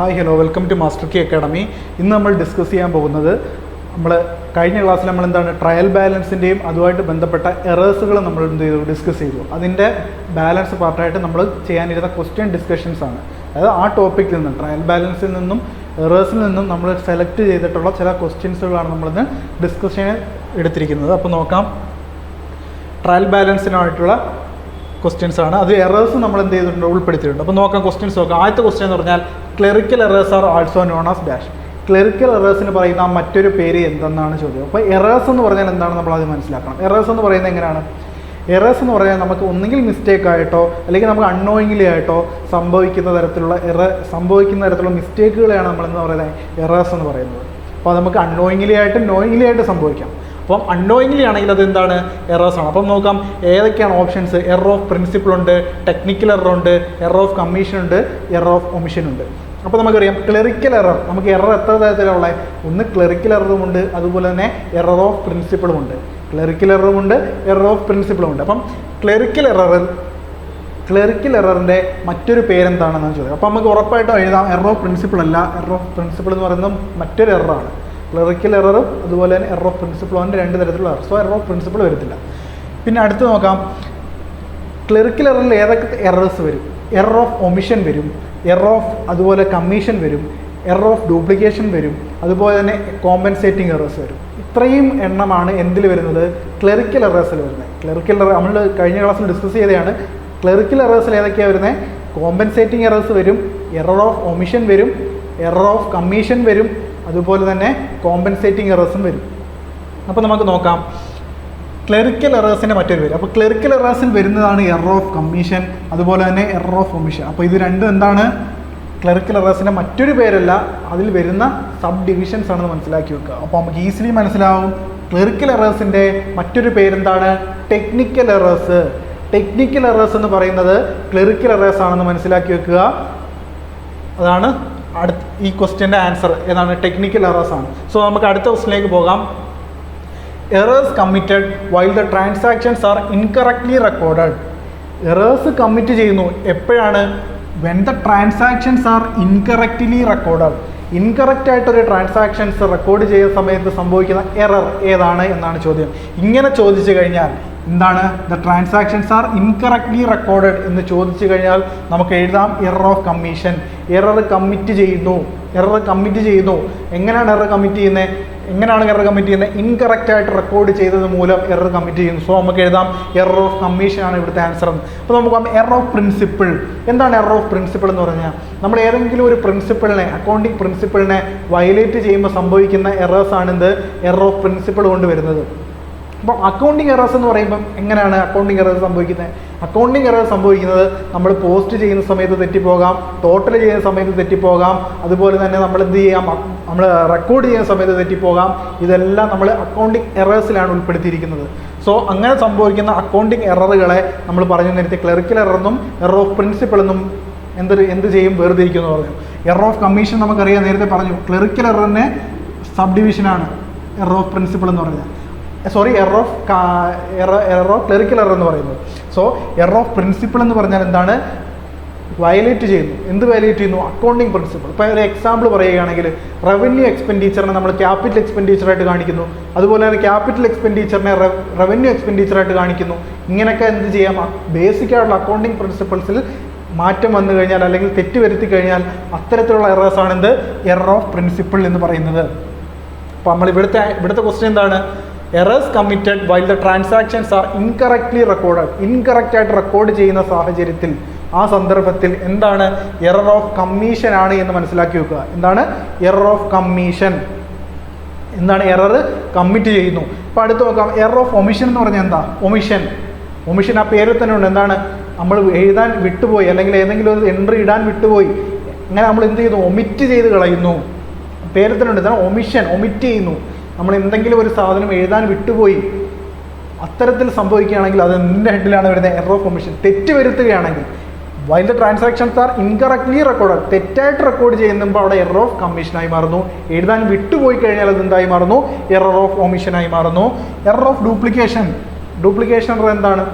Hi hello welcome to master key academy. ഇന്ന് നമ്മൾ discuss ചെയ്യാൻ പോകുന്നത് കഴിഞ്ഞ ക്ലാസ്സിൽ നമ്മൾ എന്താണ് ട്രയൽ ബാലൻസിൻ്റെയും അതുമായിട്ട് ബന്ധപ്പെട്ട എറേഴ്സുകൾ നമ്മൾ എന്ത് ചെയ്തു ഡിസ്കസ് ചെയ്തു. അതിൻ്റെ ബാലൻസ് പാർട്ടായിട്ട് നമ്മൾ ചെയ്യാനിരുന്ന ക്വസ്റ്റ്യൻ ഡിസ്കഷൻസ് ആണ്. അതായത് ആ ടോപ്പിക്കിൽ നിന്നും ട്രയൽ ബാലൻസിൽ നിന്നും എറേഴ്സിൽ നിന്നും നമ്മൾ സെലക്ട് ചെയ്തിട്ടുള്ള ചില ക്വസ്റ്റ്യൻസുകളാണ് നമ്മളിന്ന് ഡിസ്കഷന് എടുത്തിരിക്കുന്നത്. അപ്പോൾ നോക്കാം, ട്രയൽ ബാലൻസിനായിട്ടുള്ള ക്വസ്റ്റ്യൻസ് ആണ്. അത് എറേഴ്സ് നമ്മൾ എന്ത് ചെയ്തിട്ടുണ്ട്, ഉൾപ്പെടുത്തിയിട്ടുണ്ട്. അപ്പോൾ നോക്കാം, ക്വസ്റ്റ്യൻസ് നോക്കാം. ആദ്യത്തെ ക്വസ്റ്റ്യൻ എന്ന് പറഞ്ഞാൽ clerical errors are also known as dash. Clerical എറേഴ്സിന് പറയുന്ന മറ്റൊരു പേര് എന്തെന്നാണ് ചോദ്യം. അപ്പോൾ എറേഴ്സ് എന്ന് പറഞ്ഞാൽ എന്താണ് നമ്മൾ അത് മനസ്സിലാക്കണം. എറേഴ്സ് എന്ന് പറയുന്നത് എങ്ങനെയാണ്? എറേഴ്സ് എന്ന് പറഞ്ഞാൽ നമുക്ക് ഒന്നുകിൽ മിസ്റ്റേക്ക് ആയിട്ടോ അല്ലെങ്കിൽ നമുക്ക് അൺനോയിങ്ലി ആയിട്ടോ സംഭവിക്കുന്ന തരത്തിലുള്ള മിസ്റ്റേക്കുകളെയാണ് നമ്മളെന്ന് പറയുന്നത് എറേഴ്സ് എന്ന് പറയുന്നത്. അപ്പോൾ നമുക്ക് അൺനോയിങ്ലി ആയിട്ടും നോയിങ്ലി ആയിട്ട് സംഭവിക്കാം. അപ്പം അൺനോയിങ്ലി ആണെങ്കിൽ അത് എന്താണ്, എറേഴ്സ് ആണ്. അപ്പം നോക്കാം ഏതൊക്കെയാണ് ഓപ്ഷൻസ്. എറർ ഓഫ് പ്രിൻസിപ്പിൾ ഉണ്ട്, ടെക്നിക്കൽ എറർ ഉണ്ട്, എറർ ഓഫ് കമ്മീഷൻ ഉണ്ട്, എറർ ഓഫ് ഒമിഷൻ ഉണ്ട്. അപ്പോൾ നമുക്കറിയാം ക്ലറിക്കൽ എറർ, നമുക്ക് എറർ എത്ര തരത്തിലുള്ള ഒന്ന് ക്ലറിക്കൽ എററും ഉണ്ട്, അതുപോലെ തന്നെ എറർ ഓഫ് പ്രിൻസിപ്പിളും ഉണ്ട്. ക്ലറിക്കൽ എററും ഉണ്ട്, എറർ ഓഫ് പ്രിൻസിപ്പിളും ഉണ്ട്. അപ്പം ക്ലറിക്കൽ എററിൻ്റെ മറ്റൊരു പേരെന്താണെന്നാണ് ചോദിക്കുക. അപ്പോൾ നമുക്ക് ഉറപ്പായിട്ടും എഴുതാം എറർ ഓഫ് പ്രിൻസിപ്പിൾ അല്ല, എറർ ഓഫ് പ്രിൻസിപ്പിൾ എന്ന് പറയുന്നത് മറ്റൊരു എററാണ്. ക്ലറിക്കൽ എററും അതുപോലെ തന്നെ എറർ ഓഫ് പ്രിൻസിപ്പിളും രണ്ട് തരത്തിലുള്ള error. So error of principle വരത്തില്ല. പിന്നെ അടുത്ത് നോക്കാം, ക്ലറിക്കൽ എററിൽ ഏതൊക്കെ എറേഴ്സ് വരും. എറർ ഓഫ് ഒമിഷൻ വരും, എറർ ഓഫ് അതുപോലെ കമ്മീഷൻ വരും, എറർ ഓഫ് ഡ്യൂപ്ലിക്കേഷൻ വരും, അതുപോലെ തന്നെ കോമ്പൻസേറ്റിംഗ് എറേഴ്സ് വരും. ഇത്രയും എണ്ണമാണ് എന്തിൽ വരുന്നത്, ക്ലറിക്കൽ എറേഴ്സിൽ വരുന്നത്. ക്ലറിക്കൽ എറർ നമ്മൾ കഴിഞ്ഞ ക്ലാസ്സിൽ ഡിസ്കസ് ചെയ്തതാണ്. ക്ലറിക്കൽ എറേഴ്സിൽ ഏതൊക്കെയാണ് വരുന്നത്, കോമ്പൻസേറ്റിംഗ് എറേഴ്സ് വരും, എറർ ഓഫ് ഒമിഷൻ വരും, എറർ ഓഫ് കമ്മീഷൻ വരും, അതുപോലെ തന്നെ കോമ്പൻസേറ്റിംഗ് എറേഴ്സും വരും. അപ്പോൾ നമുക്ക് നോക്കാം ക്ലറിക്കൽ എറേഴ്സിൻ്റെ മറ്റൊരു പേര്. അപ്പോൾ ക്ലറിക്കൽ എറേഴ്സിൽ വരുന്നതാണ് എറർ ഓഫ് കമ്മീഷൻ, അതുപോലെ തന്നെ എറർ ഓഫ് ഒമിഷൻ. അപ്പോൾ ഇത് രണ്ടും എന്താണ്, ക്ലറിക്കൽ എറേഴ്സിൻ്റെ മറ്റൊരു പേരല്ല, അതിൽ വരുന്ന സബ് ഡിവിഷൻസ് ആണെന്ന് മനസ്സിലാക്കി വെക്കുക. അപ്പോൾ നമുക്ക് ഈസിലി മനസ്സിലാവും ക്ലറിക്കൽ എറേഴ്സിൻ്റെ മറ്റൊരു പേരെന്താണ്, ടെക്നിക്കൽ എറേഴ്സ്. ടെക്നിക്കൽ എറേഴ്സ് എന്ന് പറയുന്നത് ക്ലറിക്കൽ എറേഴ്സ് ആണെന്ന് മനസ്സിലാക്കി വെക്കുക. അതാണ് ഈ ക്വസ്റ്റ്യൻ്റെ ആൻസർ ഏതാണ്, ടെക്നിക്കൽ എറേഴ്സ് ആണ്. സോ നമുക്ക് അടുത്ത ക്വസ്റ്റ്യനിലേക്ക് പോകാം. Errors committed while the transactions are incorrectly recorded. Errors commit ചെയ്യുന്നു എപ്പോഴാണ്, when the transactions are incorrectly recorded. Incorrect ആയിട്ടൊരു ട്രാൻസാക്ഷൻസ് റെക്കോർഡ് ചെയ്യുന്ന സമയത്ത് സംഭവിക്കുന്ന എറർ ഏതാണ് എന്നാണ് ചോദ്യം. ഇങ്ങനെ ചോദിച്ചു കഴിഞ്ഞാൽ എന്താണ്, the transactions are incorrectly recorded എന്ന് ചോദിച്ചു കഴിഞ്ഞാൽ നമുക്ക് എഴുതാം error of commission. Error commit ചെയ്യുന്നു. എങ്ങനെയാണ് എറർ കമ്മിറ്റ് ചെയ്യുന്നത്, ഇൻകറക്റ്റ് ആയിട്ട് റെക്കോർഡ് ചെയ്തത് മൂലം എറർ കമ്മിറ്റ് ചെയ്യുന്നു. സോ നമുക്ക് എഴുതാം എറർ ഓഫ് കമ്മീഷൻ ആണ് ഇവിടുത്തെ ആൻസർ. അപ്പോൾ നമുക്ക് എറർ ഓഫ് പ്രിൻസിപ്പിൾ. എന്താണ് എറർ ഓഫ് പ്രിൻസിപ്പിൾ എന്ന് പറഞ്ഞാൽ, നമ്മൾ ഏതെങ്കിലും ഒരു പ്രിൻസിപ്പിളിനെ, അക്കൗണ്ടിങ് പ്രിൻസിപ്പിളിനെ വയലേറ്റ് ചെയ്യുമ്പോൾ സംഭവിക്കുന്ന എറേഴ്സ് ആണ് എന്ത്, എറർ ഓഫ് പ്രിൻസിപ്പിൾ കൊണ്ട് വരുന്നത്. അപ്പോൾ അക്കൗണ്ടിങ് എറേഴ്സ് എന്ന് പറയുമ്പം എങ്ങനെയാണ് അക്കൗണ്ടിങ് എറേഴ്സ് സംഭവിക്കുന്നത്. അക്കൗണ്ടിങ് എറേഴ്സ് സംഭവിക്കുന്നത് നമ്മൾ പോസ്റ്റ് ചെയ്യുന്ന സമയത്ത് തെറ്റിപ്പോകാം, ടോട്ടൽ ചെയ്യുന്ന സമയത്ത് തെറ്റിപ്പോകാം, അതുപോലെ തന്നെ നമ്മൾ എന്ത് ചെയ്യാം, നമ്മൾ റെക്കോർഡ് ചെയ്യുന്ന സമയത്ത് തെറ്റിപ്പോകാം. ഇതെല്ലാം നമ്മൾ അക്കൗണ്ടിങ് എറേഴ്സിലാണ് ഉൾപ്പെടുത്തിയിരിക്കുന്നത്. സോ അങ്ങനെ സംഭവിക്കുന്ന അക്കൗണ്ടിങ് എററുകളെ നമ്മൾ പറഞ്ഞു നേരത്തെ ക്ലറിക്കൽ എററെന്നും എറർ ഓഫ് പ്രിൻസിപ്പിൾ എന്നും എന്ത് ചെയ്യും, വേർതിരിക്കും എന്ന് പറഞ്ഞു. എറർ ഓഫ് കമ്മീഷൻ നമുക്കറിയാം, നേരത്തെ പറഞ്ഞു ക്ലറിക്കൽ എററിൻ്റെ സബ് ഡിവിഷനാണ് എറർ ഓഫ് പ്രിൻസിപ്പിൾ എന്ന് പറഞ്ഞാൽ. എറർ ഓഫ് ക്ലറിക്കൽ എറർ എന്ന് പറയുന്നത്. സോ എറർ ഓഫ് പ്രിൻസിപ്പിൾ എന്ന് പറഞ്ഞാൽ എന്താണ്, വയലേറ്റ് ചെയ്യുന്നു. എന്ത് വയലേറ്റ് ചെയ്യുന്നു, അക്കൗണ്ടിങ് പ്രിൻസിപ്പിൾ. ഇപ്പോൾ ഒരു എക്സാമ്പിൾ പറയുകയാണെങ്കിൽ റവന്യൂ എക്സ്പെൻഡിച്ചറിനെ നമ്മൾ ക്യാപിറ്റൽ എക്സ്പെൻഡിച്ചറായിട്ട് കാണിക്കുന്നു, അതുപോലെ തന്നെ ക്യാപിറ്റൽ എക്സ്പെൻഡിച്ചറിനെ റവന്യൂ എക്സ്പെൻഡിച്ചറായിട്ട് കാണിക്കുന്നു. ഇങ്ങനെയൊക്കെ എന്ത് ചെയ്യാം, ബേസിക് ആയിട്ടുള്ള അക്കൗണ്ടിങ് പ്രിൻസിപ്പിൾസിൽ മാറ്റം വന്നു കഴിഞ്ഞാൽ അല്ലെങ്കിൽ തെറ്റ് വരുത്തി കഴിഞ്ഞാൽ അത്തരത്തിലുള്ള എറേഴ്സാണ് എന്ത്, എറർ ഓഫ് പ്രിൻസിപ്പിൾ എന്ന് പറയുന്നത്. അപ്പോൾ നമ്മൾ ഇവിടുത്തെ ക്വസ്റ്റ്യൻ എന്താണ്, errors committed while the transactions are incorrectly recorded. Incorrect ആയിട്ട് റെക്കോർഡ് ചെയ്യുന്ന സാഹചര്യത്തിൽ, ആ സന്ദർഭത്തിൽ എന്താണ്, എറർ ഓഫ് കമ്മീഷൻ ആണ് എന്ന് മനസ്സിലാക്കി വെക്കുക. എന്താണ് എറർ ഓഫ് കമ്മീഷൻ, എന്താണ് എറർ കമ്മിറ്റ് ചെയ്യുന്നു. അപ്പോൾ അടുത്ത് നോക്കാം, എറർ ഓഫ് ഒമിഷൻ എന്ന് പറഞ്ഞാൽ എന്താ, ഒമിഷൻ ആ പേരിൽ തന്നെ ഉണ്ട്. എന്താണ്, നമ്മൾ എഴുതാൻ വിട്ടുപോയി അല്ലെങ്കിൽ ഏതെങ്കിലും ഒരു എൻട്രി ഇടാൻ വിട്ടുപോയി, അങ്ങനെ നമ്മൾ എന്ത് ചെയ്യുന്നു, ഒമിറ്റ് ചെയ്ത് കളയുന്നു. പേരിൽ തന്നെ ഉണ്ട്, ഇതാണ് ഒമിറ്റ് ചെയ്യുന്നു. നമ്മൾ എന്തെങ്കിലും ഒരു സാധനം എഴുതാൻ വിട്ടുപോയി, അത്തരത്തിൽ സംഭവിക്കുകയാണെങ്കിൽ അത് എന്തിൻ്റെ ഹെഡിലാണ് വരുന്നത്, എറർ ഓഫ് ഒമിഷൻ. തെറ്റ് വരുത്തുകയാണെങ്കിൽ while the transactions are incorrectly recorded, തെറ്റായിട്ട് റെക്കോർഡ് ചെയ്യുമ്പോൾ അവിടെ എറർ ഓഫ് കമ്മീഷനായി മാറുന്നു. എഴുതാൻ വിട്ടുപോയി കഴിഞ്ഞാൽ അത് എന്തായി മാറുന്നു, എറർ ഓഫ് ഒമിഷനായി മാറുന്നു. എറർ ഓഫ് ഡ്യൂപ്ലിക്കേഷൻ എന്താണ്,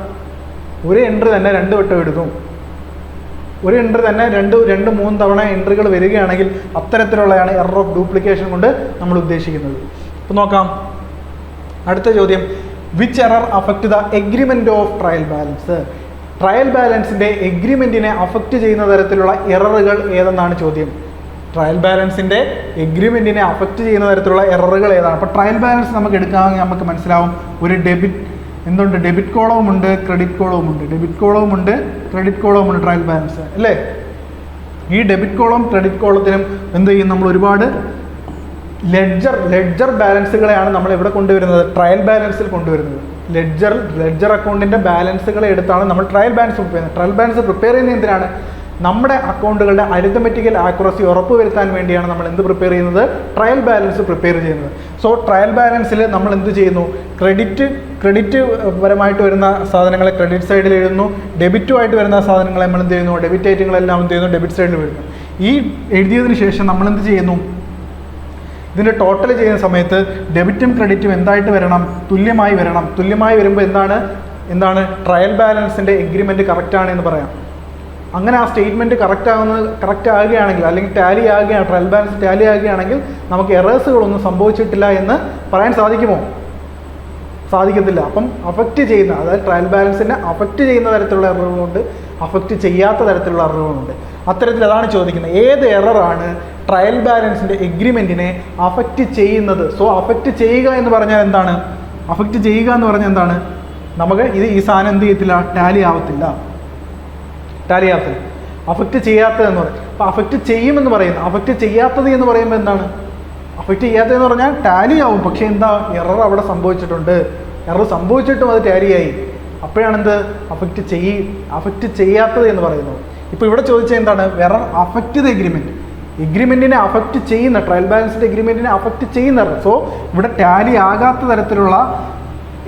ഒരു എൻട്രി തന്നെ 2 വട്ടം ഇടുന്നു. ഒരു എൻട്രി തന്നെ രണ്ട് മൂന്ന് തവണ എൻട്രികൾ വരികയാണെങ്കിൽ അത്തരത്തിലുള്ളതാണ് എറർ ഓഫ് ഡ്യൂപ്ലിക്കേഷൻ കൊണ്ട് നമ്മൾ ഉദ്ദേശിക്കുന്നത്. അപ്പോൾ നോക്കാം അടുത്ത ചോദ്യം. Which error affect the agreement of trial balance? Trial ബാലൻസിൻ്റെ എഗ്രിമെൻറ്റിനെ അഫക്റ്റ് ചെയ്യുന്ന തരത്തിലുള്ള എററുകൾ ഏതെന്നാണ് ചോദ്യം. ട്രയൽ ബാലൻസിൻ്റെ എഗ്രിമെൻറ്റിനെ അഫക്റ്റ് ചെയ്യുന്ന തരത്തിലുള്ള എററുകൾ ഏതാണ്? അപ്പോൾ ട്രയൽ ബാലൻസ് നമുക്ക് എടുക്കാമെങ്കിൽ നമുക്ക് മനസ്സിലാവും ഒരു ഡെബിറ്റ് കോളവും ഉണ്ട്, ക്രെഡിറ്റ് കോളവും ഉണ്ട്. ഡെബിറ്റ് കോളവും ഉണ്ട്, ക്രെഡിറ്റ് കോളവും ഉണ്ട് ട്രയൽ ബാലൻസ് അല്ലേ. ഈ ഡെബിറ്റ് കോളവും ക്രെഡിറ്റ് കോളത്തിനും എന്ത് ചെയ്യും, നമ്മൾ ഒരുപാട് ലെഡ്ജർ ബാലൻസുകളെയാണ് നമ്മൾ ഇവിടെ കൊണ്ടുവരുന്നത്, ട്രയൽ ബാലൻസിൽ കൊണ്ടുവരുന്നത്. ലെഡ്ജർ അക്കൗണ്ടിൻ്റെ ബാലൻസുകളെ എടുത്താണ് നമ്മൾ ട്രയൽ ബാലൻസ് പ്രിപ്പയർ ചെയ്യുന്നത്. ട്രയൽ ബാലൻസ് പ്രിപ്പയർ ചെയ്യുന്നത് എന്തിനാണ്? നമ്മുടെ അക്കൗണ്ടുകളുടെ അരിത്തമെറ്റിക്കൽ ആക്യുറസി ഉറപ്പുവരുത്താൻ വേണ്ടിയാണ് നമ്മൾ എന്ത് പ്രിപ്പയർ ചെയ്യുന്നത്, ട്രയൽ ബാലൻസ് പ്രിപ്പയർ ചെയ്യുന്നത്. സോ ട്രയൽ ബാലൻസിൽ നമ്മൾ എന്ത് ചെയ്യുന്നു, ക്രെഡിറ്റ് പരമായിട്ട് വരുന്ന സാധനങ്ങളെ ക്രെഡിറ്റ് സൈഡിൽ എഴുതുന്നു, ഡെബിറ്റുമായിട്ട് വരുന്ന സാധനങ്ങളെ നമ്മൾ എന്ത് ചെയ്യുന്നു, ഡെബിറ്റ് ഐറ്റങ്ങളെല്ലാം എന്ത് ചെയ്യുന്നു, ഡെബിറ്റ് സൈഡിൽ വരുന്നു. ഈ എഴുതിയതിന് ശേഷം നമ്മൾ എന്ത് ചെയ്യുന്നു, ഇതിൻ്റെ ടോട്ടൽ ചെയ്യുന്ന സമയത്ത് ഡെബിറ്റും ക്രെഡിറ്റും എന്തായിട്ട് വരണം, തുല്യമായി വരണം. തുല്യമായി വരുമ്പോൾ എന്താണ് ട്രയൽ ബാലൻസിൻ്റെ എഗ്രിമെൻറ്റ് കറക്റ്റാണ് എന്ന് പറയാം. അങ്ങനെ ആ സ്റ്റേറ്റ്മെൻറ്റ് കറക്റ്റ് ആകുകയാണെങ്കിൽ, അല്ലെങ്കിൽ ടാലി ആകുകയാണ്, ട്രയൽ ബാലൻസ് ടാലി ആകുകയാണെങ്കിൽ നമുക്ക് എറേഴ്സുകളൊന്നും സംഭവിച്ചിട്ടില്ല എന്ന് പറയാൻ സാധിക്കുമോ? സാധിക്കത്തില്ല. അപ്പം അഫക്റ്റ് ചെയ്യുന്ന, അതായത് ട്രയൽ ബാലൻസിനെ അഫക്റ്റ് ചെയ്യുന്ന തരത്തിലുള്ള എററുകളുണ്ട്, അഫക്റ്റ് ചെയ്യാത്ത തരത്തിലുള്ള എററുകളുണ്ട്. അത്തരത്തിൽ അതാണ് ചോദിക്കുന്നത്, ഏത് എററാണ് ട്രയൽ ബാലൻസിൻ്റെ എഗ്രിമെൻറ്റിനെ അഫക്റ്റ് ചെയ്യുന്നത്? സോ അഫക്റ്റ് ചെയ്യുക എന്ന് പറഞ്ഞാൽ എന്താണ്? അഫക്റ്റ് ചെയ്യുക എന്ന് പറഞ്ഞാൽ എന്താണ്? നമുക്ക് ഈ സാധനം എന്ത് ചെയ്യത്തില്ല, ടാലി ആവത്തില്ല. അഫക്റ്റ് ചെയ്യാത്തതെന്ന് പറയും. അപ്പോൾ അഫക്റ്റ് ചെയ്യുമെന്ന് പറയുന്നത്, അഫക്റ്റ് ചെയ്യാത്തത് എന്ന് പറയുമ്പോൾ എന്താണ്? അഫക്റ്റ് ചെയ്യാത്തതെന്ന് പറഞ്ഞാൽ ടാലി ആവും, പക്ഷേ എന്താ, എറർ അവിടെ സംഭവിച്ചിട്ടുണ്ട്. എറർ സംഭവിച്ചിട്ടും അത് ടാലിയായി. അപ്പോഴാണെന്ത് അഫക്റ്റ് ചെയ്യാത്തത് എന്ന് പറയുന്നത്. ഇപ്പോൾ ഇവിടെ ചോദിച്ചത് എന്താണ്, എറർ അഫക്റ്റ് ദ എഗ്രിമെൻറ്റിനെ അഫക്റ്റ് ചെയ്യുന്ന, ട്രയൽ ബാലൻസിൻ്റെ എഗ്രിമെൻറ്റിനെ അഫക്റ്റ് ചെയ്യുന്ന എറർ. സോ ഇവിടെ ടാലി ആകാത്ത തരത്തിലുള്ള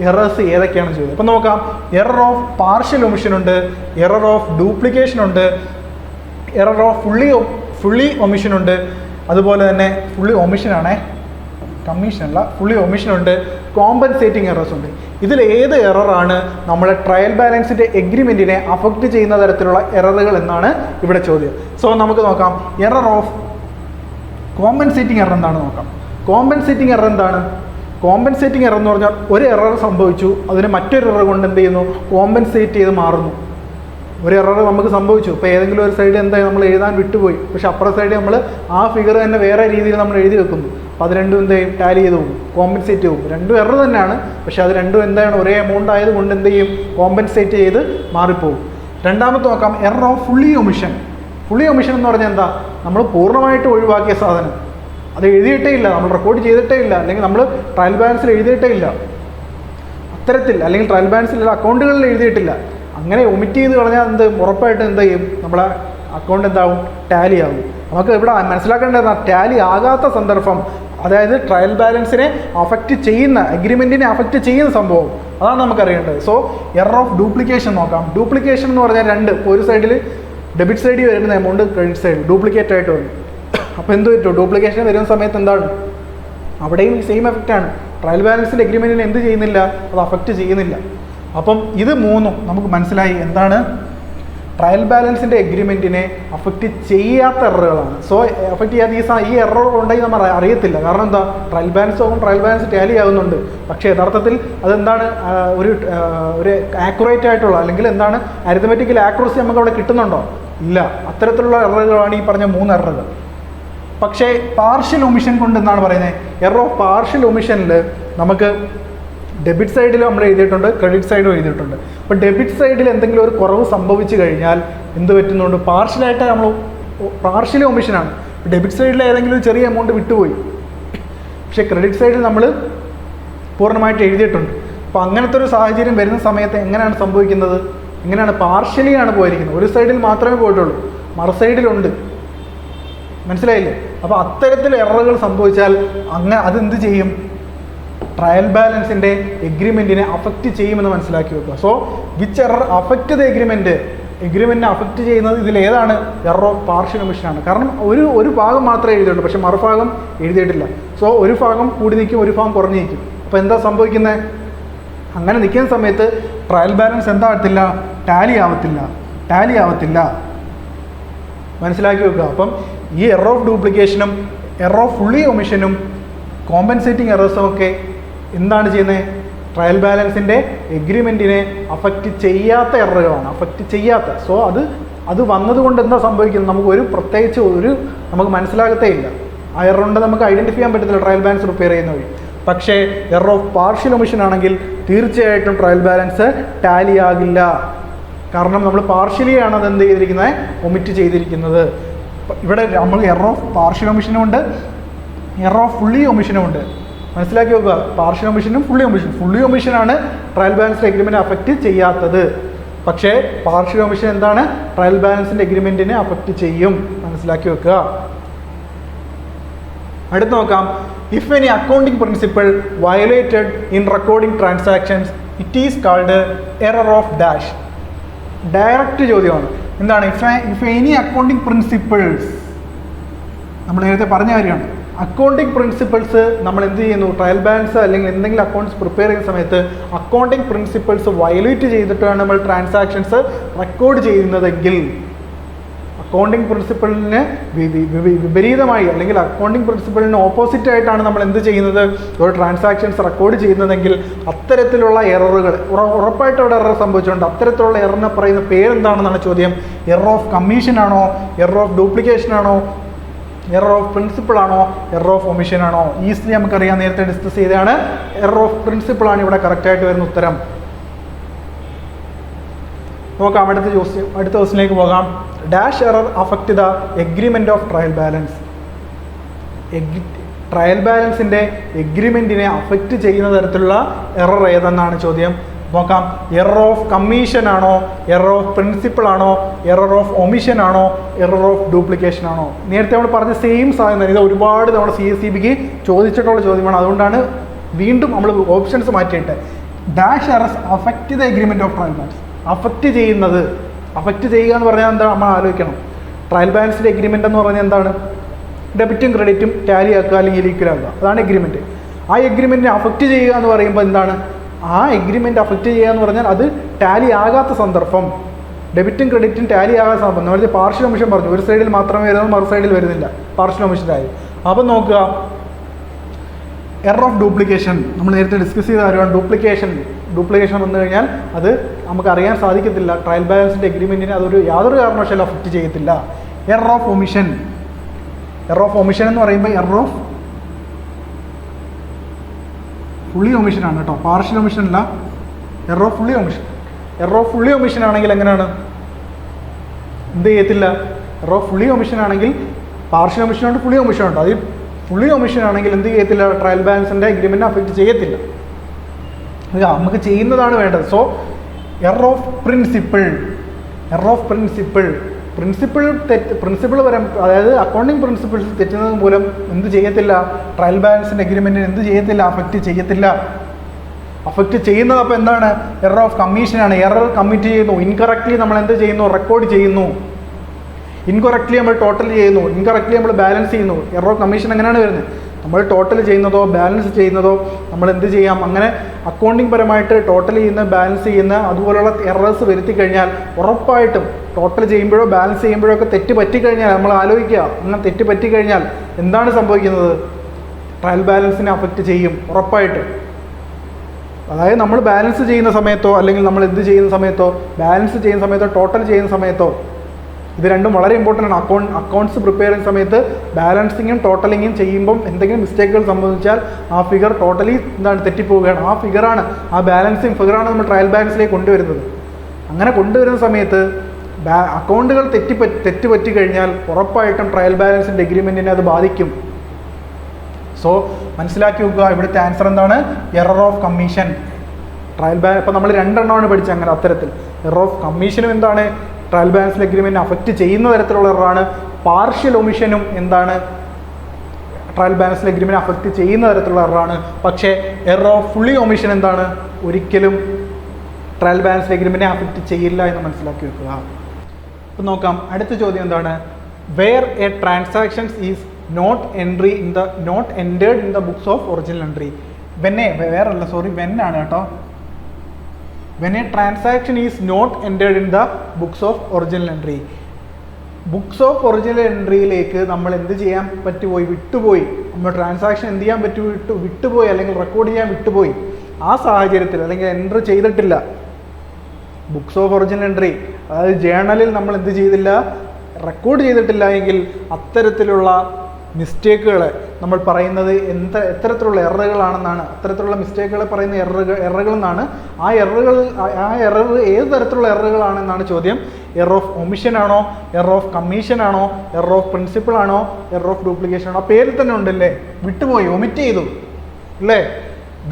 എറേഴ്സ് ഏതൊക്കെയാണെന്ന് ചോദിച്ചത്. അപ്പം നോക്കാം. എറർ ഓഫ് പാർഷ്യൽ ഒമിഷൻ ഉണ്ട്, എറർ ഓഫ് ഡ്യൂപ്ലിക്കേഷൻ ഉണ്ട്, എറർ ഓഫ് ഫുള്ളി ഒമിഷൻ ഉണ്ട്, അതുപോലെ തന്നെ ഫുള്ളി ഒമിഷനാണേ, കമ്മീഷനല്ല, ഫുള്ളി ഒമിഷൻ ഉണ്ട്, കോമ്പൻസേറ്റിംഗ് എറേഴ്സ് ഉണ്ട്. ഇതിൽ ഏത് എററാണ് നമ്മളെ ട്രയൽ ബാലൻസിൻ്റെ എഗ്രിമെൻറ്റിനെ അഫക്റ്റ് ചെയ്യുന്ന തരത്തിലുള്ള എററുകൾ എന്നാണ് ഇവിടെ ചോദ്യം. സോ നമുക്ക് നോക്കാം. എറർ ഓഫ് കോമ്പൻസേറ്റിംഗ് എറർ എന്താണ് നോക്കാം. കോമ്പൻസേറ്റിംഗ് എറർ എന്താണ്? കോമ്പൻസേറ്റിംഗ് എറർ എന്ന് പറഞ്ഞാൽ ഒരു എറർ സംഭവിച്ചു, അതിന് മറ്റൊരു എറർ കൊണ്ട് എന്ത് ചെയ്യുന്നു, കോമ്പൻസേറ്റ് ചെയ്ത് മാറുന്നു. ഒരു എറർ നമുക്ക് സംഭവിച്ചു, ഇപ്പോൾ ഏതെങ്കിലും ഒരു സൈഡ് എന്തായി നമ്മൾ എഴുതാൻ വിട്ടുപോയി, പക്ഷെ അപ്പുറ സൈഡ് നമ്മൾ ആ ഫിഗർ തന്നെ വേറെ രീതിയിൽ നമ്മൾ എഴുതി വെക്കുന്നു. അപ്പോൾ അത് രണ്ടും എന്ത് ചെയ്യും, ടാലി ചെയ്ത് പോകും, കോമ്പൻസേറ്റ് ചെയ്യും. രണ്ടും എറർ തന്നെയാണ്, പക്ഷേ അത് രണ്ടും എന്താണ്, ഒരേ എമൗണ്ട് ആയതുകൊണ്ട് എന്ത് ചെയ്യും, കോമ്പൻസേറ്റ് ചെയ്ത് മാറിപ്പോകും. രണ്ടാമത്തെ നോക്കാം. Error of fully omission. Fully omission എന്ന് പറഞ്ഞാൽ എന്താ, നമ്മൾ പൂർണ്ണമായിട്ട് ഒഴിവാക്കിയ സാധനം, അത് എഴുതിയിട്ടേ ഇല്ല, നമ്മൾ റെക്കോർഡ് ചെയ്തിട്ടേ ഇല്ല, അല്ലെങ്കിൽ നമ്മൾ ട്രയൽ ബാലൻസിൽ എഴുതിയിട്ടേ ഇല്ല, അത്തരത്തിൽ, അല്ലെങ്കിൽ ട്രയൽ ബാലൻസിൽ അക്കൗണ്ടുകളിൽ എഴുതിയിട്ടില്ല, അങ്ങനെ ഒമിറ്റ് ചെയ്ത് കളഞ്ഞാൽ ഉറപ്പായിട്ട് എന്ത് ചെയ്യും, നമ്മളെ അക്കൗണ്ട് എന്താവും, ടാലി ആവും. നമുക്ക് ഇവിടെ മനസ്സിലാക്കേണ്ടത് ടാലി ആകാത്ത സന്ദർഭം, അതായത് ട്രയൽ ബാലൻസിനെ അഫക്റ്റ് ചെയ്യുന്ന, എഗ്രിമെൻറ്റിനെ അഫക്റ്റ് ചെയ്യുന്ന സംഭവം, അതാണ് നമുക്കറിയേണ്ടത്. സോ എറർ ഓഫ് ഡ്യൂപ്ലിക്കേഷൻ നോക്കാം. ഡ്യൂപ്ലിക്കേഷൻ എന്ന് പറഞ്ഞാൽ ഇപ്പോൾ ഒരു സൈഡിൽ ഡെബിറ്റ് സൈഡിൽ വരുന്ന എമൗണ്ട് ക്രെഡിറ്റ് സൈഡ് ഡ്യൂപ്ലിക്കേറ്റ് ആയിട്ട് വന്നു. അപ്പോൾ എന്ത് പറ്റും, ഡ്യൂപ്ലിക്കേഷൻ വരുന്ന സമയത്ത് എന്താണ്, അവിടെയും സെയിം എഫക്റ്റാണ്. ട്രയൽ ബാലൻസിൻ്റെ എഗ്രിമെൻറ്റിനെ എന്ത് ചെയ്യുന്നില്ല, അത് അഫക്റ്റ് ചെയ്യുന്നില്ല. അപ്പം ഇത് മൂന്നും നമുക്ക് മനസ്സിലായി എന്താണ് ട്രയൽ ബാലൻസിൻ്റെ എഗ്രിമെൻറ്റിനെ അഫക്റ്റ് ചെയ്യാത്ത എററുകളാണ്. സോ അഫക്റ്റ് ചെയ്യാത്ത ഈ എറർ ഉണ്ടെങ്കിൽ നമ്മൾ അറിയത്തില്ല. കാരണം എന്താ, ട്രയൽ ബാലൻസ് ടാലി ആകുന്നുണ്ട്, പക്ഷേ യഥാർത്ഥത്തിൽ അതെന്താണ്, ഒരു ആക്യുറേറ്റ് ആയിട്ടുള്ള, അല്ലെങ്കിൽ എന്താണ്, അരിത്തമെറ്റിക്കൽ ആക്യുറസി നമുക്ക് അവിടെ കിട്ടുന്നുണ്ടോ, ഇല്ല. അത്തരത്തിലുള്ള എററുകളാണ് ഈ പറഞ്ഞ 3 എററുകൾ. പക്ഷേ പാർഷ്യൽ ഒമിഷൻ കൊണ്ട് എന്താണ് പറയുന്നത്, എറർ ഓഫ് പാർഷ്യൽ ഒമിഷനിൽ നമുക്ക് ഡെബിറ്റ് സൈഡിൽ നമ്മൾ എഴുതിയിട്ടുണ്ട്, ക്രെഡിറ്റ് സൈഡും എഴുതിയിട്ടുണ്ട്. അപ്പോൾ ഡെബിറ്റ് സൈഡിൽ എന്തെങ്കിലും ഒരു കുറവ് സംഭവിച്ചു കഴിഞ്ഞാൽ എന്ത് പറ്റുന്നുണ്ട്, പാർഷ്യലായിട്ട് നമ്മൾ പാർഷ്യലി ഒമിഷനാണ്. ഡെബിറ്റ് സൈഡിൽ ഏതെങ്കിലും ഒരു ചെറിയ എമൗണ്ട് വിട്ടുപോയി, പക്ഷേ ക്രെഡിറ്റ് സൈഡിൽ നമ്മൾ പൂർണ്ണമായിട്ട് എഴുതിയിട്ടുണ്ട്. അപ്പോൾ അങ്ങനത്തെ ഒരു സാഹചര്യം വരുന്ന സമയത്ത് എങ്ങനെയാണ് സംഭവിക്കുന്നത്, എങ്ങനെയാണ്, പാർഷ്യലിയാണ് പോയിരിക്കുന്നത്, ഒരു സൈഡിൽ മാത്രമേ പോയിട്ടുള്ളൂ, മറു സൈഡിലുണ്ട്. മനസ്സിലായില്ലേ? അപ്പോൾ അത്തരത്തിൽ എററുകൾ സംഭവിച്ചാൽ അതെന്ത് ചെയ്യും, ട്രയൽ ബാലൻസിൻ്റെ എഗ്രിമെൻറ്റിനെ അഫക്റ്റ് ചെയ്യുമെന്ന് മനസ്സിലാക്കി വെക്കുക. So which error affect the എഗ്രിമെൻറ്റിനെ അഫക്റ്റ് ചെയ്യുന്നത് ഇതിലേതാണ്, എറർ ഓഫ് പാർഷ്യൽ ഒമിഷനാണ്. കാരണം ഒരു ഭാഗം മാത്രമേ എഴുതിയുള്ളൂ, പക്ഷേ മറുഭാഗം എഴുതിയിട്ടില്ല. സോ ഒരു ഭാഗം കൂടി നിൽക്കും, ഒരു ഭാഗം കുറഞ്ഞു നിൽക്കും. അപ്പോൾ എന്താ സംഭവിക്കുന്നത്, അങ്ങനെ നിൽക്കുന്ന സമയത്ത് ട്രയൽ ബാലൻസ് എന്താകത്തില്ല, ടാലി ആവത്തില്ല. മനസ്സിലാക്കി വെക്കുക. അപ്പം ഈ എറർ ഓഫ് ഡ്യൂപ്ലിക്കേഷനും എറർ ഓഫ് ഫുള്ളി ഒമിഷനും കോമ്പൻസേറ്റിംഗ് എറേഴ്സും ഒക്കെ എന്താണ് ചെയ്യുന്നത്? ട്രയൽ ബാലൻസിൻ്റെ എഗ്രിമെൻറ്റിനെ അഫക്റ്റ് ചെയ്യാത്ത എററുകളാണ്, അഫക്റ്റ് ചെയ്യാത്ത. സോ അത് വന്നതുകൊണ്ട് എന്താ സംഭവിക്കുന്നത്? നമുക്ക് പ്രത്യേകിച്ച് നമുക്ക് മനസ്സിലാകത്തേ ഇല്ല. ആ എറർ ഉണ്ട് നമുക്ക് ഐഡൻറ്റിഫൈ ചെയ്യാൻ പറ്റത്തില്ല ട്രയൽ ബാലൻസ് പ്രിപ്പയർ ചെയ്യുന്ന വഴി. പക്ഷേ എറർ ഓഫ് പാർഷ്യൽ ഒമിഷൻ ആണെങ്കിൽ തീർച്ചയായിട്ടും ട്രയൽ ബാലൻസ് ടാലി ആകില്ല. കാരണം നമ്മൾ പാർഷ്യലിയാണ് അത് എന്ത് ചെയ്തിരിക്കുന്നത്? ഒമിറ്റ് ചെയ്തിരിക്കുന്നത്. ഇവിടെ നമ്മൾ എറർ ഓഫ് പാർഷ്യൽ ഒമിഷനും ഉണ്ട്, എറർ ഓഫ് ഫുള്ളി ഒമിഷനും ഉണ്ട്. മനസ്സിലാക്കി നോക്കുക. പാർഷ്യൽ ഒമിഷനും ഫുള്ളി ഒമിഷനാണ് ട്രയൽ ബാലൻസ് എഗ്രിമെൻറ്റ് അഫക്റ്റ് ചെയ്യാത്തത്. പക്ഷേ പാർഷ്യൽ ഒമിഷൻ എന്താണ്? ട്രയൽ ബാലൻസിൻ്റെ എഗ്രിമെൻറ്റിനെ അഫക്റ്റ് ചെയ്യും. മനസ്സിലാക്കി വെക്കുക. അടുത്ത് നോക്കാം. If any accounting principle violated in recording transactions it is called error of dash. Direct ചോദ്യമാണ്. എന്താണ്? ഇഫ് എനി അക്കൗണ്ടിംഗ് പ്രിൻസിപ്പിൾസ്, നമ്മൾ നേരത്തെ പറഞ്ഞ കാര്യമാണ്. അക്കൗണ്ടിംഗ് പ്രിൻസിപ്പിൾസ് നമ്മൾ എന്ത് ചെയ്യുന്നു? ട്രയൽ ബാലൻസ് അല്ലെങ്കിൽ എന്തെങ്കിലും അക്കൗണ്ട്സ് പ്രിപ്പയർ ചെയ്യുന്ന സമയത്ത് അക്കൗണ്ടിംഗ് പ്രിൻസിപ്പിൾസ് വയലേറ്റ് ചെയ്തിട്ടാണ് നമ്മൾ ട്രാൻസാക്ഷൻസ് റെക്കോർഡ് ചെയ്യുന്നതെങ്കിൽ, അക്കൗണ്ടിംഗ് പ്രിൻസിപ്പിളിന് വിപരീതമായി അല്ലെങ്കിൽ അക്കൗണ്ടിംഗ് പ്രിൻസിപ്പിളിന് ഓപ്പോസിറ്റ് ആയിട്ടാണ് നമ്മൾ എന്ത് ചെയ്യുന്നത്? ഒരു ട്രാൻസാക്ഷൻസ് റെക്കോർഡ് ചെയ്യുന്നതെങ്കിൽ അത്തരത്തിലുള്ള എററുകൾ ഉറപ്പായിട്ട് അവിടെ എറർ സംഭവിച്ചിട്ടുണ്ട്. അത്തരത്തിലുള്ള എററിനെ പറയുന്ന പേരെന്താണെന്നാണ് ചോദ്യം. എറർ ഓഫ് കമ്മീഷൻ ആണോ? എറർ ഓഫ് ഡ്യൂപ്ലിക്കേഷൻ ആണോ? എറർ ഓഫ് പ്രിൻസിപ്പിൾ ആണോ? എറർ ഓഫ് ഒമിഷൻ ആണോ? ഈസിലി നമുക്കറിയാം, നേരത്തെ ഡിസ്കസ് ചെയ്തതാണ്. എറർ ഓഫ് പ്രിൻസിപ്പിൾ ആണ് ഇവിടെ കറക്റ്റായിട്ട് വരുന്ന ഉത്തരം. നോക്കാം അടുത്ത ക്വസ്റ്റിലേക്ക് പോകാം. Dash error affect the agreement of trial balance. Trial ബാലൻസിൻ്റെ എഗ്രിമെൻറ്റിനെ അഫക്റ്റ് ചെയ്യുന്ന തരത്തിലുള്ള എറർ ഏതെന്നാണ് ചോദ്യം. നോക്കാം. എറർ ഓഫ് കമ്മീഷൻ ആണോ? എറർ ഓഫ് പ്രിൻസിപ്പിൾ ആണോ? എറർ ഓഫ് ഒമിഷൻ ആണോ? എറർ ഓഫ് ഡ്യൂപ്ലിക്കേഷൻ ആണോ? നേരത്തെ നമ്മൾ പറഞ്ഞ സെയിം സാധനം തന്നെ. ഇത് ഒരുപാട് തവണ CSEBക്ക് ചോദിച്ചിട്ടുള്ള ചോദ്യമാണ്. അതുകൊണ്ടാണ് വീണ്ടും നമ്മൾ ഓപ്ഷൻസ് മാറ്റിയിട്ട് dash errors affect the agreement of trial balance. Affect ചെയ്യുന്നത്, അഫക്റ്റ് ചെയ്യുക എന്ന് പറഞ്ഞാൽ എന്താ നമ്മൾ ആലോചിക്കണം. ട്രയൽ ബാലൻസിൻ്റെ എഗ്രിമെൻ്റ് എന്ന് പറഞ്ഞാൽ എന്താണ്? ഡെബിറ്റും ക്രെഡിറ്റും ടാലി ആക്കുക അല്ലെങ്കിൽ ഈക്വൽ ആക്കുക, അതാണ് എഗ്രിമെൻറ്റ്. ആ എഗ്രിമെൻറ്റിനെ അഫക്റ്റ് ചെയ്യുക എന്ന് പറയുമ്പോൾ എന്താണ്? ആ എഗ്രിമെൻറ്റ് അഫക്റ്റ് ചെയ്യുക എന്ന് പറഞ്ഞാൽ അത് ടാലി ആകാത്ത സന്ദർഭം, ഡെബിറ്റും ക്രെഡിറ്റും ടാലി ആകാത്ത സന്ദർഭം. നമ്മൾ പാർഷ്യൽ ഒമിഷൻ പറഞ്ഞു, ഒരു സൈഡിൽ മാത്രമേ വരുന്നത്, മറു സൈഡിൽ വരുന്നില്ല, പാർഷ്യൽ ഒമിഷനായി. അപ്പം നോക്കുക. എറർ ഓഫ് ഡ്യൂപ്ലിക്കേഷൻ നമ്മൾ നേരത്തെ ഡിസ്കസ് ചെയ്ത കാര്യമാണ്. ഡ്യൂപ്ലിക്കേഷൻ വന്നു കഴിഞ്ഞാൽ അത് നമുക്കറിയാൻ സാധിക്കത്തില്ല. ട്രയൽ ബാലൻസിൻ്റെ എഗ്രിമെൻറ്റിനെ അതൊരു യാതൊരു കാരണവശാലും അഫക്റ്റ് ചെയ്യത്തില്ല. എറർ ഓഫ് ഒമിഷൻ എന്ന് പറയുമ്പോൾ എറർ ഓഫ് ഫുള്ളി ഒമിഷനാണ് കേട്ടോ, പാർഷ്യൽ ഒമിഷൻ അല്ല. എറർ ഓഫ് ഫുള്ളി ഒമിഷൻ ആണെങ്കിൽ എങ്ങനെയാണ്? എന്ത് ചെയ്യത്തില്ല? എറർ ഓഫ് ഫുള്ളി ഒമിഷൻ ആണെങ്കിൽ പാർഷ്യൽ ഒമിഷനുണ്ട്, ഫുള്ളി ഒമിഷനുണ്ട്. അതിൽ ഫുള്ളി ഒമിഷൻ ആണെങ്കിൽ എന്ത് ചെയ്യത്തില്ല? ട്രയൽ ബാലൻസിൻ്റെ എഗ്രിമെൻറ്റിനെ അഫക്റ്റ് ചെയ്യത്തില്ല. നമുക്ക് ചെയ്യുന്നതാണ് വേണ്ടത്. സോ എറർ ഓഫ് പ്രിൻസിപ്പിൾ വരെ, അതായത് അക്കൗണ്ടിങ് പ്രിൻസിപ്പിൾസ് തെറ്റുന്നത് മൂലം എന്ത് ചെയ്യത്തില്ല? ട്രയൽ ബാലൻസിൻ്റെ എഗ്രിമെൻറ്റിന് എന്ത് ചെയ്യത്തില്ല? അഫക്റ്റ് ചെയ്യത്തില്ല. അഫക്റ്റ് ചെയ്യുന്നത് അപ്പോൾ എന്താണ്? എറർ ഓഫ് കമ്മീഷനാണ്. എറർ കമ്മിറ്റ് ചെയ്യുന്നു, ഇൻകറക്റ്റ്ലി നമ്മൾ എന്ത് ചെയ്യുന്നു? റെക്കോർഡ് ചെയ്യുന്നു. ഇൻകറക്റ്റ്ലി നമ്മൾ ടോട്ടൽ ചെയ്യുന്നു, ഇൻകറക്റ്റ്ലി നമ്മൾ ബാലൻസ് ചെയ്യുന്നു. എറർ ഓഫ് കമ്മീഷൻ എങ്ങനെയാണ് വരുന്നത്? നമ്മൾ ടോട്ടൽ ചെയ്യുന്നതോ ബാലൻസ് ചെയ്യുന്നതോ നമ്മൾ എന്ത് ചെയ്യാം? അങ്ങനെ അക്കൗണ്ടിങ് പരമായിട്ട് ടോട്ടൽ ചെയ്യുന്ന, ബാലൻസ് ചെയ്യുന്ന അതുപോലുള്ള എറേഴ്സ് വരുത്തി കഴിഞ്ഞാൽ ഉറപ്പായിട്ടും ടോട്ടൽ ചെയ്യുമ്പോഴോ ബാലൻസ് ചെയ്യുമ്പോഴോ ഒക്കെ തെറ്റ് പറ്റിക്കഴിഞ്ഞാൽ നമ്മൾ ആലോചിക്കുക, അങ്ങനെ തെറ്റ് പറ്റിക്കഴിഞ്ഞാൽ എന്താണ് സംഭവിക്കുന്നത്? ട്രയൽ ബാലൻസിനെ അഫക്റ്റ് ചെയ്യും ഉറപ്പായിട്ടും. അതായത് നമ്മൾ ബാലൻസ് ചെയ്യുന്ന സമയത്തോ അല്ലെങ്കിൽ നമ്മൾ എന്ത് ചെയ്യുന്ന സമയത്തോ, ബാലൻസ് ചെയ്യുന്ന സമയത്തോ ടോട്ടൽ ചെയ്യുന്ന സമയത്തോ, ഇത് രണ്ടും വളരെ ഇമ്പോർട്ടൻ്റ് ആണ്. അക്കൗണ്ട്സ് പ്രിപ്പയർ ചെയ്യുന്ന സമയത്ത് ബാലൻസിങ്ങും ടോട്ടലിങ്ങും ചെയ്യുമ്പം എന്തെങ്കിലും മിസ്റ്റേക്കുകൾ സംഭവിച്ചാൽ ആ ഫിഗർ ടോട്ടലി തെറ്റിപ്പോവുകയാണ്. ആ ഫിഗറാണ്, ആ ബാലൻസിങ് ഫിഗറാണ് നമ്മൾ ട്രയൽ ബാലൻസിലേക്ക് കൊണ്ടുവരുന്നത്. അങ്ങനെ കൊണ്ടുവരുന്ന സമയത്ത് അക്കൗണ്ടുകൾ തെറ്റ് പറ്റി കഴിഞ്ഞാൽ ഉറപ്പായിട്ടും ട്രയൽ ബാലൻസിൻ്റെ എഗ്രിമെൻറ്റിനെ അത് ബാധിക്കും. സോ മനസ്സിലാക്കി വെക്കുക, ഇവിടുത്തെ ആൻസർ എന്താണ്? Error of commission. ഇപ്പോൾ നമ്മൾ രണ്ടെണ്ണമാണ് പഠിച്ചത് അങ്ങനെ അത്തരത്തിൽ. എറർ ഓഫ് കമ്മീഷനും എന്താണ്? ട്രയൽ ബാലൻസ് എഗ്രിമെൻറ്റ് അഫക്റ്റ് ചെയ്യുന്ന തരത്തിലുള്ള എററാണ്. പാർഷ്യൽ ഒമിഷനും എന്താണ്? ട്രയൽ ബാലൻസ് എഗ്രിമെൻറ്റ് അഫക്റ്റ് ചെയ്യുന്ന തരത്തിലുള്ള എററാണ്. പക്ഷേ എറർ ഓഫ് ഫുള്ളി ഒമിഷൻ എന്താണ്? ഒരിക്കലും ട്രയൽ ബാലൻസ് എഗ്രിമെൻറ്റിനെ അഫക്റ്റ് ചെയ്യില്ല എന്ന് മനസ്സിലാക്കി വെക്കുക. ഇപ്പം നോക്കാം, അടുത്ത ചോദ്യം എന്താണ്? Where a transactions is not entered in the books of original entry. When ആണ് കേട്ടോ. When a transaction is not entered in the books of original entry. Books of original എൻട്രിയിലേക്ക് നമ്മൾ എന്ത് ചെയ്യാൻ പറ്റുപോയി, വിട്ടുപോയി, നമ്മൾ ട്രാൻസാക്ഷൻ എന്ത് ചെയ്യാൻ വിട്ടുപോയി അല്ലെങ്കിൽ റെക്കോർഡ് ചെയ്യാൻ വിട്ടുപോയി. ആ സാഹചര്യത്തിൽ അല്ലെങ്കിൽ എൻട്രി ചെയ്തിട്ടില്ല, ബുക്സ് ഓഫ് ഒറിജിനൽ എൻട്രി അതായത് ജേണലിൽ നമ്മൾ എന്ത് ചെയ്തില്ല, റെക്കോർഡ് ചെയ്തിട്ടില്ല എങ്കിൽ അത്തരത്തിലുള്ള മിസ്റ്റേക്കുകൾ നമ്മൾ പറയുന്നത് എത്തരത്തിലുള്ള എററുകളാണെന്നാണ്. അത്തരത്തിലുള്ള മിസ്റ്റേക്കുകളെ പറയുന്ന എററുകൾ എന്നാണ്. ആ എറർ ഏത് തരത്തിലുള്ള എററുകളാണെന്നാണ് ചോദ്യം. എറർ ഓഫ് ഒമിഷൻ ആണോ, എറർ ഓഫ് കമ്മീഷൻ ആണോ, എറർ ഓഫ് പ്രിൻസിപ്പിൾ ആണോ, എറർ ഓഫ് ഡ്യൂപ്ലിക്കേഷൻ ആണോ? ആ പേരിൽ തന്നെ ഉണ്ടല്ലേ, വിട്ടുപോയി, ഒമിറ്റ് ചെയ്തു അല്ലേ.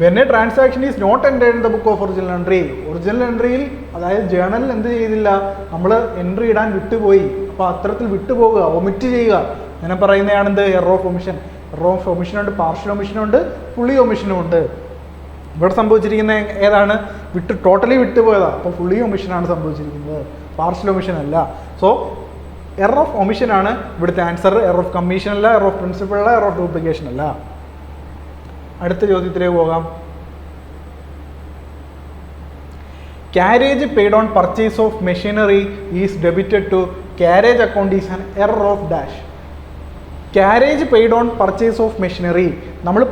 When a transaction is not entered in the book of original entry, original എൻട്രിയിൽ അതായത് ജേണലിൽ എന്ത് ചെയ്തില്ല, നമ്മൾ എൻട്രി ഇടാൻ വിട്ടുപോയി. അപ്പോൾ അത്തരത്തിൽ വിട്ടുപോകുക, ഒമിറ്റ് ചെയ്യുക, അങ്ങനെ പറയുന്നതാണ് എന്ത്, error of omission. Error of ഒമിഷനുണ്ട്, പാർഷ്യൽ ഒമിഷനുണ്ട്, ഫുള്ളി ഒമിഷനും ഉണ്ട്. ഇവിടെ സംഭവിച്ചിരിക്കുന്ന ഏതാണ്, ടോട്ടലി വിട്ടുപോയതാണ്. അപ്പോൾ ഫുള്ളി ഒമിഷനാണ് സംഭവിച്ചിരിക്കുന്നത്, പാർഷ്യൽ ഒമിഷൻ അല്ല. സോ എറർ ഓഫ് ഒമിഷൻ ആണ് ഇവിടുത്തെ ആൻസർ. എറർ ഓഫ് കമ്മീഷൻ അല്ല, എറർ ഓഫ് പ്രിൻസിപ്പിൾ അല്ല, എറർ ഓഫ് ഡ്യൂപ്ലിക്കേഷൻ അല്ല. അടുത്ത ചോദ്യത്തിലേക്ക് പോകാം. Carriage paid on purchase of machinery is debited to carriage account is an error of dash. Carriage paid on purchase of machinery. നമ്മൾ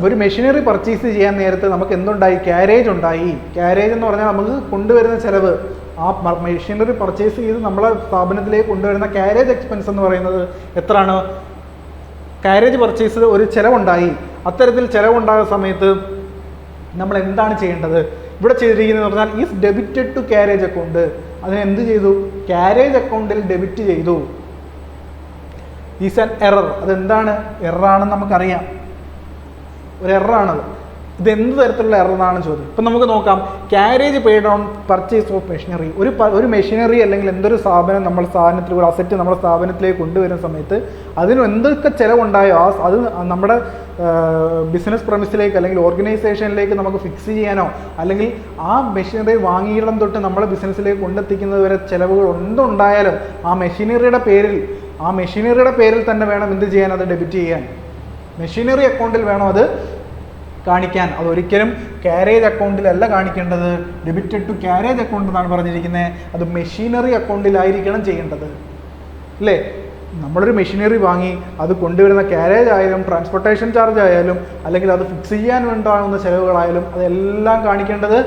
ഒരു machinery purchase ചെയ്യാൻ നേരത്തെ നമുക്ക് എന്തുണ്ടായി, ക്യാരേജ് ഉണ്ടായി. ക്യാരേജ് എന്ന് പറഞ്ഞാൽ നമുക്ക് കൊണ്ടുവരുന്ന ചിലവ്, ആ മെഷീനറി പർച്ചേസ് ചെയ്ത് നമ്മളെ സ്ഥാപനത്തിലേക്ക് കൊണ്ടുവരുന്ന ക്യാരേജ് എക്സ്പെൻസ് എന്ന് പറയുന്നത് എത്രയാണ്? ക്യാരേജ് പർച്ചേസ് ഒരു ചിലവുണ്ടായി. അത്തരത്തിൽ ചിലവുണ്ടാകുന്ന സമയത്ത് നമ്മൾ എന്താണ് ചെയ്യേണ്ടത്? ഇവിടെ ചെയ്തിരിക്കുന്നത് പറഞ്ഞാൽ is debited to carriage account. അതിന് എന്ത് ചെയ്തു, ക്യാരേജ് അക്കൗണ്ടിൽ ഡെബിറ്റ് ചെയ്തു. Is an error. അതെന്താണ് എററാണെന്ന് നമുക്കറിയാം, ഒരു എററാണത്. ഇത് എന്ത് തരത്തിലുള്ള എറർ എന്നാണ് ചോദ്യം. ഇപ്പം നമുക്ക് നോക്കാം. Carriage paid on purchase of machinery. ഒരു മെഷീനറി അല്ലെങ്കിൽ എന്തൊരു സ്ഥാപനം നമ്മുടെ സ്ഥാപനത്തിൽ, ഒരു അസറ്റ് നമ്മുടെ സ്ഥാപനത്തിലേക്ക് കൊണ്ടുവരുന്ന സമയത്ത് അതിന് എന്തൊക്കെ ചിലവുണ്ടായോ അത് നമ്മുടെ ബിസിനസ് പ്രമിസിലേക്ക് അല്ലെങ്കിൽ ഓർഗനൈസേഷനിലേക്ക് നമുക്ക് ഫിക്സ് ചെയ്യാനോ അല്ലെങ്കിൽ ആ മെഷീനറി വാങ്ങിയിടം തൊട്ട് നമ്മുടെ ബിസിനസ്സിലേക്ക് കൊണ്ടെത്തിക്കുന്നത് വരെ ചിലവുകൾ എന്തുണ്ടായാലും ആ മെഷീനറിയുടെ പേരിൽ തന്നെ വേണം എന്ത് ചെയ്യാൻ, അത് ഡെബിറ്റ് ചെയ്യാൻ. മെഷീനറി അക്കൗണ്ടിൽ വേണം അത് കാണിക്കാൻ. അതൊരിക്കലും ക്യാരേജ് അക്കൗണ്ടിലല്ല കാണിക്കേണ്ടത്. ഡെബിറ്റഡ് ടു ക്യാരേജ് അക്കൗണ്ട് എന്നാണ് പറഞ്ഞിരിക്കുന്നത്. അത് മെഷീനറി അക്കൗണ്ടിലായിരിക്കണം ചെയ്യേണ്ടത് അല്ലേ. നമ്മളൊരു മെഷീനറി വാങ്ങി അത് കൊണ്ടുവരുന്ന ക്യാരേജ് ആയാലും ട്രാൻസ്പോർട്ടേഷൻ ചാർജ് ആയാലും അല്ലെങ്കിൽ അത് ഫിക്സ് ചെയ്യാൻ വേണ്ടാവുന്ന ചിലവുകളായാലും അതെല്ലാം കാണിക്കേണ്ടത്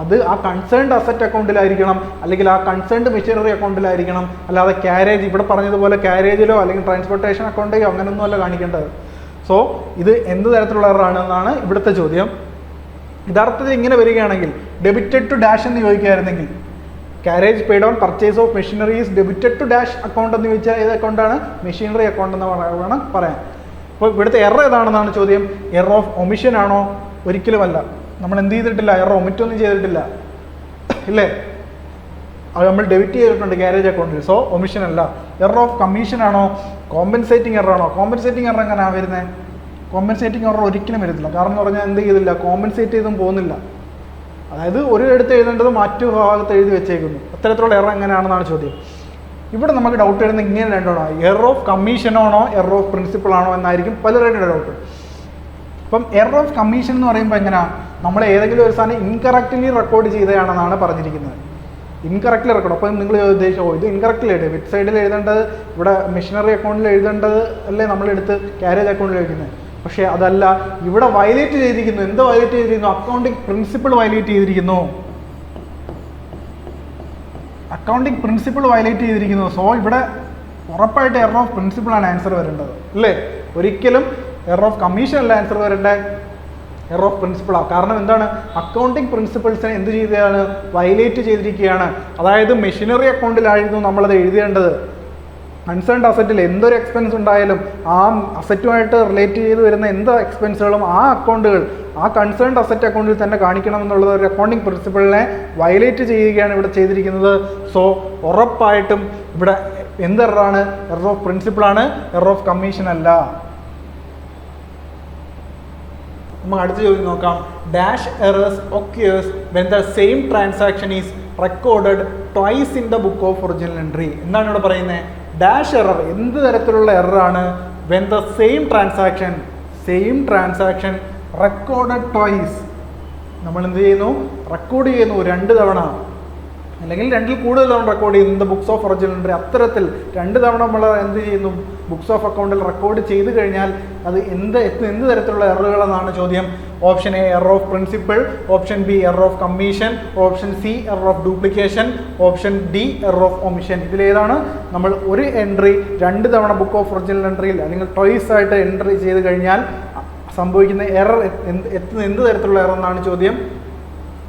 അത് ആ കൺസേൺഡ് അസറ്റ് അക്കൗണ്ടിലായിരിക്കണം അല്ലെങ്കിൽ ആ കൺസേൺഡ് മെഷീനറി അക്കൗണ്ടിലായിരിക്കണം. അല്ലാതെ ക്യാരേജ് ഇവിടെ പറഞ്ഞതുപോലെ ക്യാരേജിലോ അല്ലെങ്കിൽ ട്രാൻസ്പോർട്ടേഷൻ അക്കൗണ്ടിലോ അങ്ങനെയൊന്നുമല്ല കാണിക്കേണ്ടത്. സോ ഇത് എന്ത് തരത്തിലുള്ള എററാണെന്നാണ് ഇവിടുത്തെ ചോദ്യം. യഥാർത്ഥത്തിൽ ഇങ്ങനെ വരികയാണെങ്കിൽ ഡെബിറ്റഡ് ടു ഡാഷ് എന്ന് ചോദിക്കുകയായിരുന്നെങ്കിൽ carriage paid on purchase of machinery is debited to dash account എന്ന് ചോദിച്ചാൽ ഏത് അക്കൗണ്ടാണ്? മെഷീനറി അക്കൗണ്ട് എന്ന് വേണം പറയാൻ. അപ്പോൾ ഇവിടുത്തെ എറർ ഏതാണെന്നാണ് ചോദ്യം. എറർ ഓഫ് ഒമിഷൻ ആണോ? ഒരിക്കലുമല്ല. നമ്മൾ എന്ത് ചെയ്തിട്ടില്ല, എറർ ഒമിറ്റൊന്നും ചെയ്തിട്ടില്ല ഇല്ലേ. അത് നമ്മൾ ഡെബിറ്റ് ചെയ്തിട്ടുണ്ട് ക്യാരേജ് അക്കൗണ്ടിൽ. സോ ഒമിഷൻ അല്ല. എറർ ഓഫ് കമ്മീഷൻ ആണോ? കോമ്പൻസേറ്റിംഗ് എറർ ആണോ? കോമ്പൻസേറ്റിംഗ് എറർ എങ്ങനെയാണ് വരുന്നത്? കോമ്പൻസേറ്റിംഗ് എറർ ഒരിക്കലും വരത്തില്ല. കാരണം എന്ന് പറഞ്ഞാൽ എന്ത് ചെയ്തില്ല, കോമ്പൻസേറ്റ് ചെയ്തും പോകുന്നില്ല. അതായത് ഒരു എടുത്ത് എഴുതേണ്ടത് മറ്റു ഭാഗത്ത് എഴുതി വെച്ചേക്കുന്നു. അത്തരത്തിലുള്ള എറർ എങ്ങനെയാണെന്നാണ് ചോദ്യം. ഇവിടെ നമുക്ക് ഡൗട്ട് വരുന്നത് ഇങ്ങനെ രണ്ടാണോ, എറർ ഓഫ് കമ്മീഷൻ ആണോ എറർ ഓഫ് പ്രിൻസിപ്പിൾ ആണോ എന്നായിരിക്കും പലരുടെ ഡൗട്ട്. അപ്പം എറർ ഓഫ് കമ്മീഷൻ എന്ന് പറയുമ്പോൾ എങ്ങനെയാണ്, നമ്മൾ ഏതെങ്കിലും ഒരു സാധനം ഇൻകറക്റ്റ്ലി റെക്കോർഡ് ചെയ്തതാണെന്നാണ് പറഞ്ഞിരിക്കുന്നത്. Incorrectly record. അപ്പം നിങ്ങൾ ഉദ്ദേശിച്ചോ ഇത് ഇൻകറക്റ്റ്ലി വെബ് സൈഡിൽ എഴുതേണ്ടത് ഇവിടെ മെഷീനറി അക്കൗണ്ടിൽ എഴുതേണ്ടത് അല്ലേ നമ്മളെടുത്ത് ക്യാരേജ് അക്കൗണ്ടിൽ എഴുതുന്നത്. പക്ഷേ അതല്ല, ഇവിടെ വയലേറ്റ് ചെയ്തിരിക്കുന്നു. എന്ത് വയലേറ്റ് ചെയ്തിരിക്കുന്നു? അക്കൗണ്ടിങ് പ്രിൻസിപ്പിൾ വയലേറ്റ് ചെയ്തിരിക്കുന്നു. അക്കൗണ്ടിങ് പ്രിൻസിപ്പിൾ വയലേറ്റ് ചെയ്തിരിക്കുന്നു. സോ ഇവിടെ ഉറപ്പായിട്ട് എറർ ഓഫ് പ്രിൻസിപ്പിൾ ആണ് ആൻസർ വരേണ്ടത് അല്ലേ. ഒരിക്കലും എറർ ഓഫ് കമ്മീഷൻ അല്ല ആൻസർ വരേണ്ടത്, എറർ ഓഫ് പ്രിൻസിപ്പിളാണ്. കാരണം എന്താണ്, അക്കൗണ്ടിങ് പ്രിൻസിപ്പിൾസിനെ എന്ത് ചെയ്തതാണ്, വയലേറ്റ് ചെയ്തിരിക്കുകയാണ്. അതായത് മെഷീനറി അക്കൗണ്ടിലായിരുന്നു നമ്മളത് എഴുതേണ്ടത്. കൺസേൺഡ് അസറ്റിൽ എന്തൊരു എക്സ്പെൻസ് ഉണ്ടായാലും ആ അസറ്റുമായിട്ട് റിലേറ്റ് ചെയ്ത് വരുന്ന എന്ത് എക്സ്പെൻസുകളും ആ അക്കൗണ്ടുകൾ ആ കൺസേൺഡ് അസറ്റ് അക്കൗണ്ടിൽ തന്നെ കാണിക്കണം എന്നുള്ളത് ഒരു അക്കൗണ്ടിങ് പ്രിൻസിപ്പിളിനെ വയലേറ്റ് ചെയ്യുകയാണ് ഇവിടെ ചെയ്തിരിക്കുന്നത്. സോ ഉറപ്പായിട്ടും ഇവിടെ എന്ത് എററാണ്, എറർ ഓഫ് പ്രിൻസിപ്പിളാണ്, എറർ ഓഫ് കമ്മീഷൻ അല്ല. നമുക്ക് അടുത്ത ചോദ്യം നോക്കാം. Dash errors occurs when the same transaction is recorded twice in the book of original entry. എന്താണ് ഇവിടെ പറയുന്നത്? ഡാഷ് എറർ എന്ത് തരത്തിലുള്ള എററാണ്? When the same transaction recorded twice. നമ്മൾ എന്ത് ചെയ്യുന്നു? റെക്കോർഡ് ചെയ്യുന്നു 2 തവണ. അല്ലെങ്കിൽ രണ്ടിൽ കൂടുതലാണ് റെക്കോർഡ് ചെയ്യുന്നത് ബുക്സ് ഓഫ് ഒറിജിനൽ എൻട്രി. അത്തരത്തിൽ 2 തവണ നമ്മൾ എന്ത് ചെയ്യുന്നു, ബുക്സ് ഓഫ് അക്കൗണ്ടിൽ റെക്കോർഡ് ചെയ്ത് കഴിഞ്ഞാൽ അത് എന്ത് തരത്തിലുള്ള എററുകളെന്നാണ് ചോദ്യം. Option A error of principle, option B error of commission, option C error of duplication, option D error of omission. ഇതിലേതാണ് നമ്മൾ ഒരു എൻട്രി 2 തവണ ബുക്ക് ഓഫ് ഒറിജിനൽ എൻട്രിയിൽ അല്ലെങ്കിൽ ടോയ്സ് ആയിട്ട് എൻട്രി ചെയ്ത് കഴിഞ്ഞാൽ സംഭവിക്കുന്ന എറർ എന്ത് തരത്തിലുള്ള എറർ എന്നാണ് ചോദ്യം.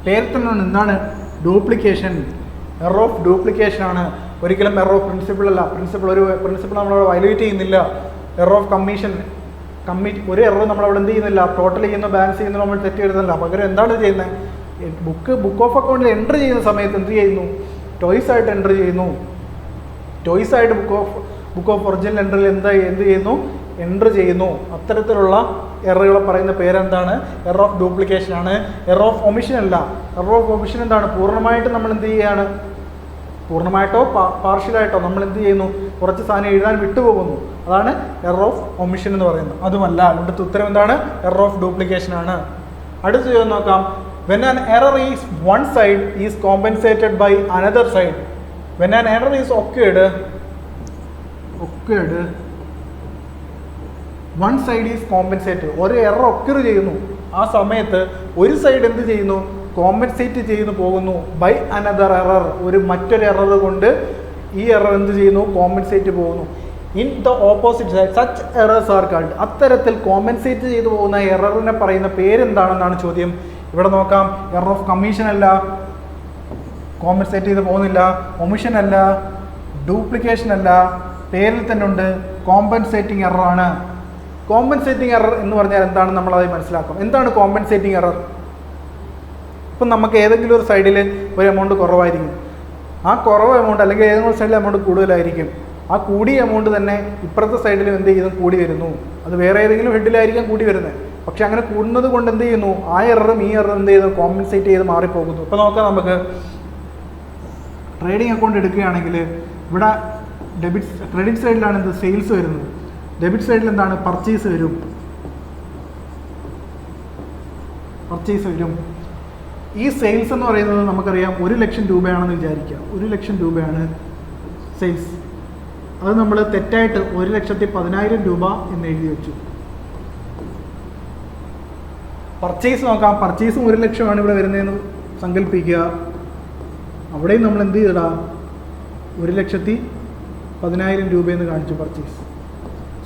പേരിൽ തന്നെ എന്താണ്, ഡ്യൂപ്ലിക്കേഷൻ. എറർ ഓഫ് ഡ്യൂപ്ലിക്കേഷൻ ആണ്, ഒരിക്കലും എറർ ഓഫ് പ്രിൻസിപ്പിൾ അല്ല. ഒരു പ്രിൻസിപ്പിൾ നമ്മളവിടെ വയലേറ്റ് ചെയ്യുന്നില്ല. എറർ ഓഫ് കമ്മീഷൻ, ഒരു എറർ നമ്മളവിടെ എന്ത് ചെയ്യുന്നില്ല, ടോട്ടൽ ചെയ്യുന്നു, ബാലൻസ് ചെയ്യുന്നു, നമ്മൾ തെറ്റ് എഴുതുന്നില്ല. പകരം എന്താണ് ചെയ്യുന്നത്, ബുക്ക് ഓഫ് അക്കൗണ്ടിൽ എൻട്രി ചെയ്യുന്ന സമയത്ത് എന്ത് ചെയ്യുന്നു, ടോയ്സ് ആയിട്ട് എൻട്രി ചെയ്യുന്നു. ടോയ്സ് ആയിട്ട് ബുക്ക് ഓഫ് ഒറിജിനൽ എൻട്രിയിൽ എന്ത് ചെയ്യുന്നു, എൻട്രി ചെയ്യുന്നു. അത്തരത്തിലുള്ള എററുകൾ പറയുന്ന പേരെന്താണ്, എറർ ഓഫ് ഡ്യൂപ്ലിക്കേഷൻ ആണ്. എറർ ഓഫ് ഒമിഷൻ അല്ല. എറർ ഓഫ് ഒമിഷൻ എന്താണ്, പൂർണ്ണമായിട്ട് നമ്മൾ എന്ത് ചെയ്യുകയാണ്, പൂർണ്ണമായിട്ടോ പാർഷ്യലായിട്ടോ നമ്മൾ എന്ത് ചെയ്യുന്നു, കുറച്ച് സാധനം എഴുതാൻ വിട്ടുപോകുന്നു. അതാണ് എറർ ഓഫ് ഒമിഷൻ എന്ന് പറയുന്നത്. അതുമല്ല, ഇവിടുത്തെ ഉത്തരം എന്താണ്, എറർ ഓഫ് ഡ്യൂപ്ലിക്കേഷൻ ആണ്. അടുത്ത ചോദ്യം നോക്കാം. when an error is one side is compensated by another side. when an error is occurred one side is compensated. ഒരു എറർ ഒക്കർ ചെയ്യുന്നു, ആ സമയത്ത് ഒരു സൈഡ് എന്ത് ചെയ്യുന്നു, കോമ്പൻസേറ്റ് ചെയ്യുന്നു പോകുന്നു. ബൈ അനദർ എറർ, മറ്റൊരു എറർ കൊണ്ട് ഈ എറർ എന്ത് ചെയ്യുന്നു, കോമ്പൻസേറ്റ് പോകുന്നു. In the opposite side such errors are called. അത്തരത്തിൽ കോമ്പൻസേറ്റ് ചെയ്തു പോകുന്ന എററിനെ പറയുന്ന പേരെന്താണെന്നാണ് ചോദ്യം. ഇവിടെ നോക്കാം, എറർ ഓഫ് കമ്മീഷൻ അല്ല, കോമ്പൻസേറ്റ് ചെയ്ത് പോകുന്നില്ല. ഒമിഷൻ അല്ല, ഡ്യൂപ്ലിക്കേഷൻ അല്ല, പേരിൽ തന്നെ ഉണ്ട്, കോമ്പൻസേറ്റിംഗ് എറർ ആണ്. കോമ്പൻസേറ്റിംഗ് എറർ എന്ന് പറഞ്ഞാൽ എന്താണെന്ന് നമ്മളത് മനസ്സിലാക്കും. എന്താണ് കോമ്പൻസേറ്റിംഗ് എറർ? ഇപ്പം നമുക്ക് ഏതെങ്കിലും ഒരു സൈഡിൽ ഒരു എമൗണ്ട് കുറവായിരിക്കും, ആ കുറവ് എമൗണ്ട് അല്ലെങ്കിൽ ഏതെങ്കിലും സൈഡിൽ എമൗണ്ട് കൂടുതലായിരിക്കും. ആ കൂടിയ എമൗണ്ട് തന്നെ ഇപ്പുറത്തെ സൈഡിലും എന്ത് ചെയ്യുന്നു, കൂടി വരുന്നു. അത് വേറെ ഏതെങ്കിലും ഹെഡിലായിരിക്കും കൂടി വരുന്നത്. പക്ഷെ അങ്ങനെ കൂടുന്നത് കൊണ്ട് എന്ത് ചെയ്യുന്നു, ആ എററും ഈ എററും എന്ത് ചെയ്യുന്നു, കോമ്പൻസേറ്റ് ചെയ്ത് മാറിപ്പോകുന്നു. ഇപ്പോൾ നോക്കാം, നമുക്ക് ട്രേഡിംഗ് അക്കൗണ്ട് എടുക്കുകയാണെങ്കിൽ ഇവിടെ ക്രെഡിറ്റ് സൈഡിലാണ് എന്ത്, സെയിൽസ് വരുന്നത്. ഡെബിറ്റ് സൈഡിൽ എന്താണ്, പർച്ചേസ് വരും. ഈ സെയിൽസ് എന്ന് പറയുന്നത് നമുക്കറിയാം 1,00,000 രൂപയാണെന്ന് വിചാരിക്കുക. 1,00,000 രൂപയാണ് സെയിൽസ്. അത് നമ്മൾ തെറ്റായിട്ട് 1,10,000 രൂപ എന്ന് എഴുതി വെച്ചു. പർച്ചേസ് നോക്കാം, പർച്ചേസും 1,00,000 ഇവിടെ വരുന്നതെന്ന് സങ്കല്പിക്കുക. അവിടെയും നമ്മൾ എന്ത് ചെയ്തിടാ, 1,10,000 രൂപയെന്ന് കാണിച്ചു പർച്ചേസ്.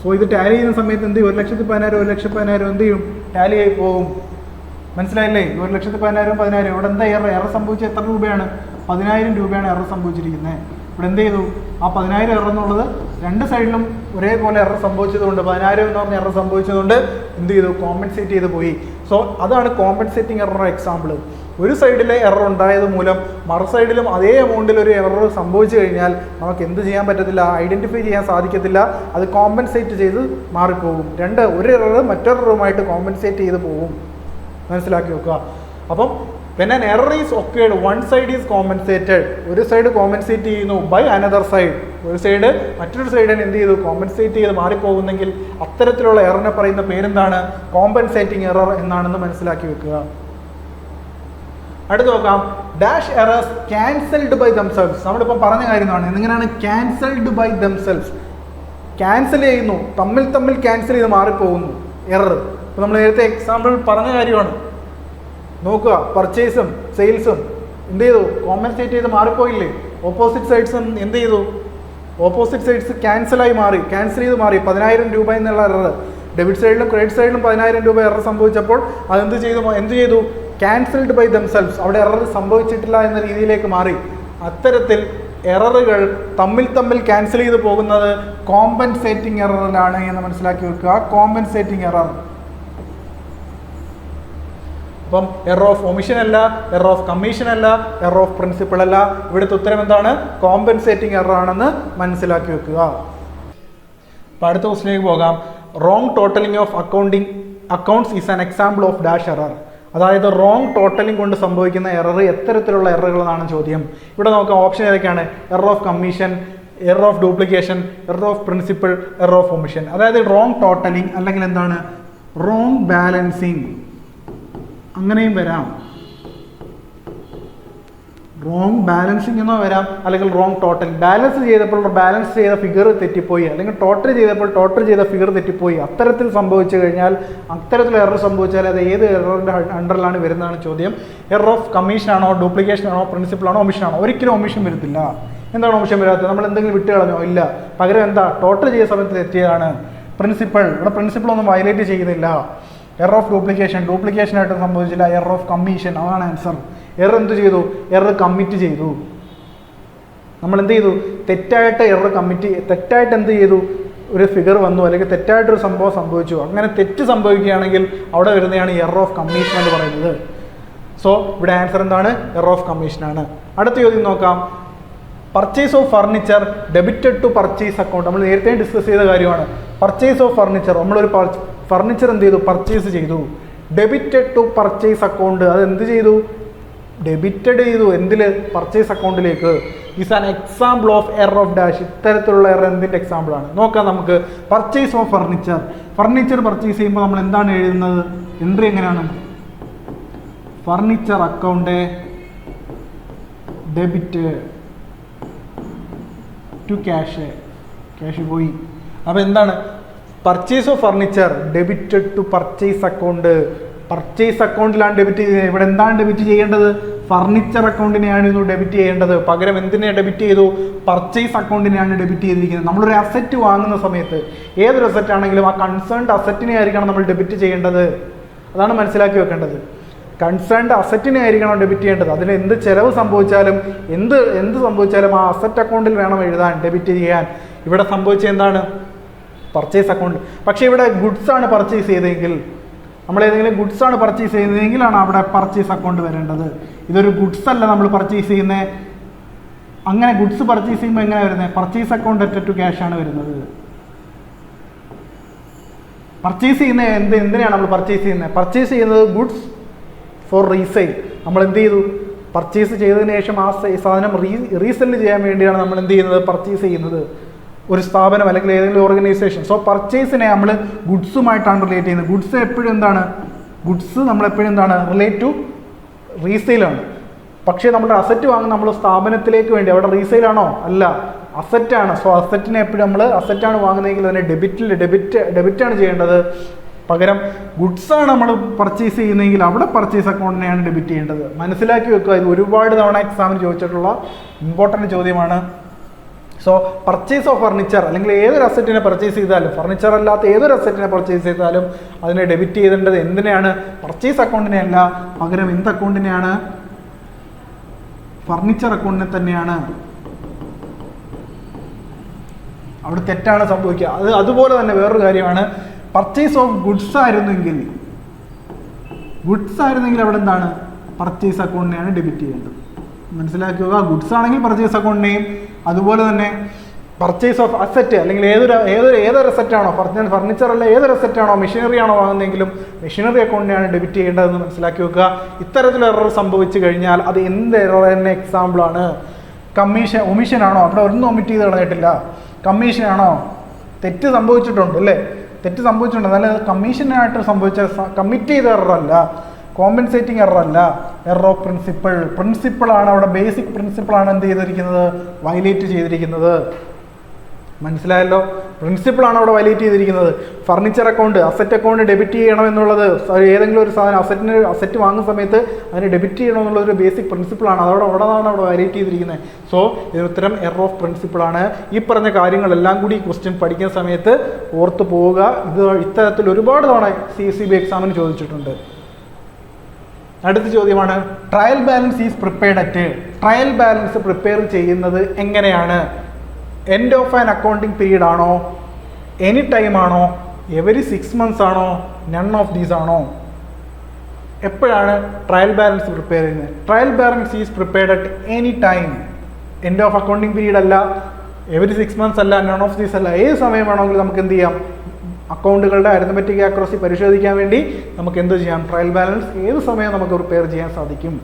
സോ ഇത് ടാലി ചെയ്യുന്ന സമയത്ത് എന്ത് ചെയ്യും, 1,10,000 1,10,000 എന്ത് ചെയ്യും, ടാലി ആയി പോകും. മനസ്സിലായില്ലേ? 1,10,000 10,000 ഇവിടെ എന്താ എറർ സംഭവിച്ചത്, എത്ര രൂപയാണ്, 10,000 രൂപയാണ് എറർ സംഭവിച്ചിരിക്കുന്നത്. ഇവിടെ എന്ത് ചെയ്തു, ആ 10,000 എറർ എന്നുള്ളത് രണ്ട് സൈഡിലും ഒരേപോലെ എറർ സംഭവിച്ചതുകൊണ്ട്, 10,000 എന്ന് പറഞ്ഞ എറർ സംഭവിച്ചതുകൊണ്ട് എന്ത് ചെയ്തു, കോമ്പൻസേറ്റ് ചെയ്ത് പോയി. സോ അതാണ് കോമ്പൻസേറ്റിംഗ് എറർ എക്സാമ്പിൾ. ഒരു സൈഡിലെ എറർ ഉണ്ടായത് മൂലം മറു സൈഡിലും അതേ എമൗണ്ടിൽ ഒരു എറർ സംഭവിച്ചു കഴിഞ്ഞാൽ നമുക്ക് എന്ത് ചെയ്യാൻ പറ്റത്തില്ല, ഐഡൻറ്റിഫൈ ചെയ്യാൻ സാധിക്കത്തില്ല. അത് കോമ്പൻസേറ്റ് ചെയ്ത് മാറിപ്പോകും. ഒരു എറർ മറ്റൊരെറുമായിട്ട് കോമ്പൻസേറ്റ് ചെയ്ത് പോകും. മനസ്സിലാക്കി വെക്കുക. അപ്പം when an error is occurred one side is compensated, ഒരു സൈഡ് കോമ്പൻസേറ്റ് ചെയ്യുന്നു by another side, ഒരു സൈഡ് മറ്റൊരു സൈഡിന് എന്ത് ചെയ്തു, കോമ്പൻസേറ്റ് ചെയ്ത് മാറിപ്പോകുന്നെങ്കിൽ അത്തരത്തിലുള്ള എററിനെ പറയുന്ന പേരെന്താണ്, കോമ്പൻസേറ്റിംഗ് എറർ എന്നാണെന്ന് മനസ്സിലാക്കി വെക്കുക. അടുത്ത് നോക്കാം, dash errors cancelled by themselves. നമ്മളിപ്പം പറഞ്ഞ കാര്യമാണ്. എങ്ങനെയാണ് ക്യാൻസൽഡ് ബൈ ദംസെൽസ്, ക്യാൻസൽ ചെയ്യുന്നു, തമ്മിൽ ക്യാൻസൽ ചെയ്ത് മാറിപ്പോകുന്നു എറർ. ഇപ്പം നമ്മൾ നേരത്തെ എക്സാമ്പിൾ പറഞ്ഞ കാര്യമാണ്. നോക്കുക, പർച്ചേസും സെയിൽസും എന്ത് ചെയ്തു, കോമ്പൻസേറ്റ് ചെയ്ത് മാറിപ്പോയില്ലേ. ഓപ്പോസിറ്റ് സൈഡ്സും എന്ത് ചെയ്തു, ഓപ്പോസിറ്റ് സൈഡ്സ് ക്യാൻസൽ ചെയ്ത് മാറി. 10,000 രൂപ എന്നുള്ള എറർ ഡെബിറ്റ് സൈഡിലും ക്രെഡിറ്റ് സൈഡിലും 10,000 രൂപ എറർ സംഭവിച്ചപ്പോൾ അതെന്ത് ചെയ്തു, ക്യാൻസൽഡ് ബൈ ദംസെൽസ്, അവിടെ എറർ സംഭവിച്ചിട്ടില്ല എന്ന രീതിയിലേക്ക് മാറി. അത്തരത്തിൽ എററുകൾ തമ്മിൽ ക്യാൻസൽ ചെയ്ത് പോകുന്നത് കോമ്പൻസേറ്റിംഗ് എററിലാണ് എന്ന് മനസ്സിലാക്കി വെക്കുക. Compensating error. അപ്പം എറർ ഓഫ് ഒമിഷൻ അല്ല, എറർ ഓഫ് കമ്മീഷൻ അല്ല, എറർ ഓഫ് പ്രിൻസിപ്പിൾ അല്ല. ഇവിടുത്തെ ഉത്തരം എന്താണ്, കോമ്പൻസേറ്റിംഗ് എറർ ആണെന്ന് മനസ്സിലാക്കി വെക്കുക. അപ്പം അടുത്ത ക്വസ്റ്റിലേക്ക് പോകാം. Wrong totalling of accounts is an example of dash error. അതായത് റോങ് ടോട്ടലിംഗ് കൊണ്ട് സംഭവിക്കുന്ന എറർ എത്തരത്തിലുള്ള എററുകളാണ് ചോദ്യം. ഇവിടെ നോക്കാം, ഓപ്ഷൻ ഏതൊക്കെയാണ്, error of commission, error of duplication, error of principle, error of omission. അതായത് റോങ് ടോട്ടലിംഗ് അല്ലെങ്കിൽ എന്താണ്, റോങ് ബാലൻസിങ്, അങ്ങനെയും വരാം. റോങ് ബാലൻസിങ് എന്നോ വരാം, അല്ലെങ്കിൽ റോങ് ടോട്ടൽ. ബാലൻസ് ചെയ്തപ്പോൾ ബാലൻസ് ചെയ്ത ഫിഗർ തെറ്റിപ്പോയി, അല്ലെങ്കിൽ ടോട്ടൽ ചെയ്തപ്പോൾ ടോട്ടൽ ചെയ്ത ഫിഗർ തെറ്റിപ്പോയി. അത്തരത്തിൽ സംഭവിച്ചു കഴിഞ്ഞാൽ, അത്തരത്തിൽ എറർ സംഭവിച്ചാൽ അത് ഏത് എററിൻ്റെ അണ്ടറിലാണ് വരുന്നതാണ് ചോദ്യം. എറർ ഓഫ് കമ്മീഷൻ ആണോ, ഡ്യൂപ്ലിക്കേഷൻ ആണോ, പ്രിൻസിപ്പിൾ ആണോ, ഒമിഷൻ ആണോ? ഒരിക്കലും ഒമിഷൻ വരത്തില്ല. എന്താണ് ഒമിഷൻ വരാത്തത്? നമ്മൾ എന്തെങ്കിലും വിട്ട് കളഞ്ഞോ? ഇല്ല. പകരം എന്താ, ടോട്ടൽ ചെയ്ത സമയത്ത് തെറ്റിയതാണ്. പ്രിൻസിപ്പിൾ, ഇവിടെ പ്രിൻസിപ്പിൾ ഒന്നും വയലേറ്റ് ചെയ്യുന്നില്ല. എറർ ഓഫ് ഡ്യൂപ്ലിക്കേഷൻ ആയിട്ട് സംഭവിച്ചില്ല. എറർ ഓഫ് കമ്മീഷൻ, അതാണ് ആൻസർ. എറർ എന്ത് ചെയ്തു? എറർ കമ്മിറ്റ് ചെയ്തു. നമ്മൾ എന്ത് ചെയ്തു? തെറ്റായിട്ട് എന്ത് ചെയ്തു? ഒരു ഫിഗർ വന്നു, അല്ലെങ്കിൽ തെറ്റായിട്ടൊരു സംഭവം സംഭവിച്ചു. അങ്ങനെ തെറ്റ് സംഭവിക്കുകയാണെങ്കിൽ അവിടെ വരുന്നതാണ് എറർ ഓഫ് കമ്മീഷൻ എന്ന് പറയുന്നത്. സോ ഇവിടെ ആൻസർ എന്താണ്? എറർ ഓഫ് കമ്മീഷനാണ്. അടുത്ത ചോദ്യം നോക്കാം. Purchase of furniture debited to purchase account. നമ്മൾ നേരത്തെ ഡിസ്കസ് ചെയ്ത കാര്യമാണ്. പർച്ചേസ് ഓഫ് ഫർണിച്ചർ, നമ്മളൊരു ഫർണിച്ചർ എന്ത് ചെയ്തു? പർച്ചേസ് ചെയ്തു. ഡെബിറ്റഡ് ടു പർച്ചേസ് അക്കൗണ്ട്, അത് എന്ത് ചെയ്തു? ഡെബിറ്റഡ് ചെയ്തു. എന്തിൽ? പർച്ചേസ് അക്കൗണ്ടിലേക്ക്. Is an example of error of dash. ഇത്തരത്തിലുള്ള എറർ എന്തിൻ്റെ എക്സാമ്പിൾ ആണ്? നോക്കാം നമുക്ക്. പർച്ചേസ് ഓഫ് ഫർണിച്ചർ പർച്ചേസ് ചെയ്യുമ്പോൾ നമ്മൾ എന്താണ് എഴുതുന്നത്? എൻട്രി എങ്ങനെയാണ്? Furniture account debit to cash പോയി. അപ്പോൾ എന്താണ്? Purchase of furniture debited to purchase അക്കൗണ്ടിലാണ് ഡെബിറ്റ് ചെയ്യുന്നത്. ഇവിടെ എന്താണ് ഡെബിറ്റ് ചെയ്യേണ്ടത്? ഫർണിച്ചർ അക്കൗണ്ടിനെയാണ് ഡെബിറ്റ് ചെയ്യേണ്ടത്. പകരം എന്തിനെ ഡെബിറ്റ് ചെയ്തു? പർച്ചേസ് അക്കൗണ്ടിനെയാണ് ഡെബിറ്റ് ചെയ്തിരിക്കുന്നത്. നമ്മളൊരു അസറ്റ് വാങ്ങുന്ന സമയത്ത്, ഏതൊരു അസറ്റ് ആണെങ്കിലും ആ കൺസേൺഡ് അസറ്റിനെ ആയിരിക്കണം നമ്മൾ ഡെബിറ്റ് ചെയ്യേണ്ടത്. അതാണ് മനസ്സിലാക്കി വെക്കേണ്ടത്. കൺസേൺഡ് അസറ്റിനെ ആയിരിക്കണം ഡെബിറ്റ് ചെയ്യേണ്ടത്. അതിന് എന്ത് ചിലവ് സംഭവിച്ചാലും എന്ത് സംഭവിച്ചാലും ആ അസറ്റ് അക്കൗണ്ടിൽ വേണം എഴുതാൻ, ഡെബിറ്റ് ചെയ്യാൻ. ഇവിടെ സംഭവിച്ചത് എന്താണ്? Purchase account. പക്ഷേ ഇവിടെ ഗുഡ്സ് ആണ് പർച്ചേസ് ചെയ്തതെങ്കിൽ, നമ്മൾ ഏതെങ്കിലും ഗുഡ്സ് ആണ് പർച്ചേസ് ചെയ്യുന്നതെങ്കിലാണ് അവിടെ പർച്ചേസ് അക്കൗണ്ട് വരേണ്ടത്. ഇതൊരു ഗുഡ്സ് അല്ല നമ്മൾ പർച്ചേസ് ചെയ്യുന്നത്. അങ്ങനെ ഗുഡ്സ് പർച്ചേസ് ചെയ്യുമ്പോൾ എങ്ങനെ വരുന്നത്? Purchase account added to cash ആണ് വരുന്നത്. പർച്ചേസ് ചെയ്യുന്ന എന്തിനാണ് നമ്മൾ പർച്ചേസ് ചെയ്യുന്നത്? പർച്ചേസ് ചെയ്യുന്നത് ഗുഡ്സ് ഫോർ റീസെയിൽ. നമ്മൾ എന്ത് ചെയ്തു? പർച്ചേസ് ചെയ്തതിന് ശേഷം ആ സാധനം റീസെല് ചെയ്യാൻ വേണ്ടിയാണ് നമ്മൾ എന്ത് ചെയ്യുന്നത്? പർച്ചേസ് ചെയ്യുന്നത്. ഒരു സ്ഥാപനം അല്ലെങ്കിൽ ഏതെങ്കിലും ഓർഗനൈസേഷൻ. സോ പർച്ചേസിനെ നമ്മൾ ഗുഡ്സുമായിട്ടാണ് റിലേറ്റ് ചെയ്യുന്നത്. ഗുഡ്സ് എപ്പോഴും എന്താണ്? ഗുഡ്സ് നമ്മളെപ്പോഴും എന്താണ്? റിലേറ്റ് ടു റീസെയിലാണ്. പക്ഷേ നമ്മുടെ അസറ്റ് വാങ്ങുന്ന നമ്മൾ സ്ഥാപനത്തിലേക്ക് വേണ്ടി, അവിടെ റീസെയിലാണോ? അല്ല, അസറ്റാണ്. സോ അസറ്റിനെ എപ്പോഴും നമ്മൾ അസറ്റാണ് വാങ്ങുന്നതെങ്കിൽ അതിനെ ഡെബിറ്റാണ് ചെയ്യേണ്ടത്. പകരം ഗുഡ്സാണ് നമ്മൾ പർച്ചേസ് ചെയ്യുന്നതെങ്കിൽ അവിടെ പർച്ചേസ് അക്കൗണ്ടിനെയാണ് ഡെബിറ്റ് ചെയ്യേണ്ടത്. മനസ്സിലാക്കി വെക്കുക. ഇത് ഒരുപാട് തവണ എക്സാമിന് ചോദിച്ചിട്ടുള്ള ഇമ്പോർട്ടൻറ്റ് ചോദ്യമാണ്. സോ പർച്ചേസ് ഓഫ് ഫർണിച്ചർ, അല്ലെങ്കിൽ ഏതൊരു അസറ്റിനെ പർച്ചേസ് ചെയ്താലും, ഫർണിച്ചർ അല്ലാത്ത ഏതൊരു അസറ്റിനെ പർച്ചേസ് ചെയ്താലും അതിനെ ഡെബിറ്റ് ചെയ്തേണ്ടത് എന്തിനെയാണ്? പർച്ചേസ് അക്കൗണ്ടിനെ അല്ല, പകരം എന്ത് അക്കൗണ്ടിനെയാണ്? ഫർണിച്ചർ അക്കൗണ്ടിനെ തന്നെയാണ്. അവിടെ തെറ്റാണ് സംഭവിക്കുക. അതുപോലെ തന്നെ വേറൊരു കാര്യമാണ്, പർച്ചേസ് ഓഫ് ഗുഡ്സ് ആയിരുന്നെങ്കിൽ അവിടെ എന്താണ്? പർച്ചേസ് അക്കൗണ്ടിനെയാണ് ഡെബിറ്റ് ചെയ്യേണ്ടത്. മനസ്സിലാക്കുക. ഗുഡ്സ് ആണെങ്കിൽ പർച്ചേസ് അക്കൗണ്ടിനെയും, അതുപോലെ തന്നെ പർച്ചേസ് ഓഫ് അസറ്റ്, അല്ലെങ്കിൽ ഏതൊരു അസറ്റാണോ, ഫർണിച്ചർ അല്ല ഏതൊരു അസറ്റാണോ, മെഷീനറി ആണോ വാങ്ങുന്നതെങ്കിലും മെഷീനറി അക്കൗണ്ടിനെയാണ് ഡെബിറ്റ് ചെയ്യേണ്ടതെന്ന് മനസ്സിലാക്കി വെക്കുക. ഇത്തരത്തിൽ എറർ സംഭവിച്ചു കഴിഞ്ഞാൽ അത് എന്ത് എറർ തന്നെ എക്സാമ്പിളാണ്? ഒമിഷൻ ആണോ? അവിടെ ഒന്നും ഒമിറ്റ് ചെയ്ത് കളഞ്ഞിട്ടില്ല. കമ്മീഷൻ ആണോ? തെറ്റ് സംഭവിച്ചിട്ടുണ്ട് അല്ലേ? തെറ്റ് സംഭവിച്ചിട്ടുണ്ട്. എന്നാലും അത് കമ്മീഷനായിട്ട് സംഭവിച്ച കമ്മിറ്റ് ചെയ്ത എറർ അല്ല, കോമ്പൻസേറ്റിംഗ് എറർ അല്ല, എറർ ഓഫ് പ്രിൻസിപ്പിളാണ്. അവിടെ ബേസിക് പ്രിൻസിപ്പിളാണ് എന്ത് ചെയ്തിരിക്കുന്നത്? വയലേറ്റ് ചെയ്തിരിക്കുന്നത്. മനസ്സിലായല്ലോ? പ്രിൻസിപ്പിളാണ് അവിടെ വയലേറ്റ് ചെയ്തിരിക്കുന്നത്. Furniture account, asset account debit ചെയ്യണം എന്നുള്ളത്, ഏതെങ്കിലും ഒരു സാധനം അസറ്റ് വാങ്ങുന്ന സമയത്ത് അതിന് ഡെബിറ്റ് ചെയ്യണം എന്നുള്ളൊരു ബേസിക് പ്രിൻസിപ്പിളാണ്. അവിടെയാണ് അവിടെ വയലേറ്റ് ചെയ്തിരിക്കുന്നത്. സോ ഇതിന് ഉത്തരം എറർ ഓഫ് പ്രിൻസിപ്പിളാണ്. ഈ പറഞ്ഞ കാര്യങ്ങളെല്ലാം കൂടി ക്വസ്റ്റ്യൻ പഠിക്കുന്ന സമയത്ത് ഓർത്ത് പോവുക. ഇത് ഇത്തരത്തിൽ ഒരുപാട് തവണ CSEB എക്സാമിന് ചോദിച്ചിട്ടുണ്ട്. അടുത്ത ചോദ്യമാണ്, trial balance is prepared at. Trial balance prepare ചെയ്യുന്നത് എങ്ങനെയാണ്? End of an accounting period ആണോ? എനി ടൈം ആണോ? എവരി 6 months ആണോ? നൺ ഓഫ് ദീസ് ആണോ? എപ്പോഴാണ് ട്രയൽ ബാലൻസ് പ്രിപ്പയർ ചെയ്യുന്നത്? Trial balance is prepared at any time. End of accounting period അല്ല, every 6 months അല്ല, നൺ ഓഫ് ദീസ് അല്ല. ഏത് സമയമാണെങ്കിലും നമുക്ക് എന്ത് ചെയ്യാം? അക്കൗണ്ടുകളുടെ അരിത്മെറ്റിക് ആക്യുറസി പരിശോധിക്കാൻ വേണ്ടി നമുക്ക് എന്ത് ചെയ്യാം? ട്രയൽ ബാലൻസ് ഏത് സമയം നമുക്ക് പ്രിപ്പയർ ചെയ്യാൻ സാധിക്കും.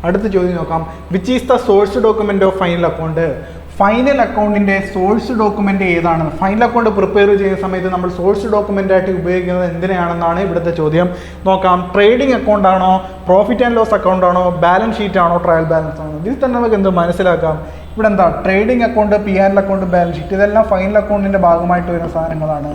അടുത്ത ചോദ്യം നോക്കാം. Which is the source document of final account? Final അക്കൗണ്ടിൻ്റെ സോഴ്സ് ഡോക്യുമെൻ്റ് ഏതാണ്? ഫൈനൽ അക്കൗണ്ട് പ്രിപ്പയർ ചെയ്യുന്ന സമയത്ത് നമ്മൾ സോഴ്സ് ഡോക്യുമെൻ്റ് ആയിട്ട് ഉപയോഗിക്കുന്നത് എന്തിനാണെന്നാണ് ഇവിടുത്തെ ചോദ്യം. നോക്കാം. ട്രേഡിംഗ് അക്കൗണ്ട് ആണോ, പ്രോഫിറ്റ് ആൻഡ് ലോസ് അക്കൗണ്ട് ആണോ, ബാലൻസ് ഷീറ്റ് ആണോ, ട്രയൽ ബാലൻസ് ആണോ? ഇതിൽ തന്നെ നമുക്ക് എന്ത് മനസ്സിലാക്കാം? ഇവിടെ എന്താ trading account, P and account, balance sheet ഇതെല്ലാം ഫൈനൽ അക്കൗണ്ടിൻ്റെ ഭാഗമായിട്ട് വരുന്ന സാധനങ്ങളാണ്.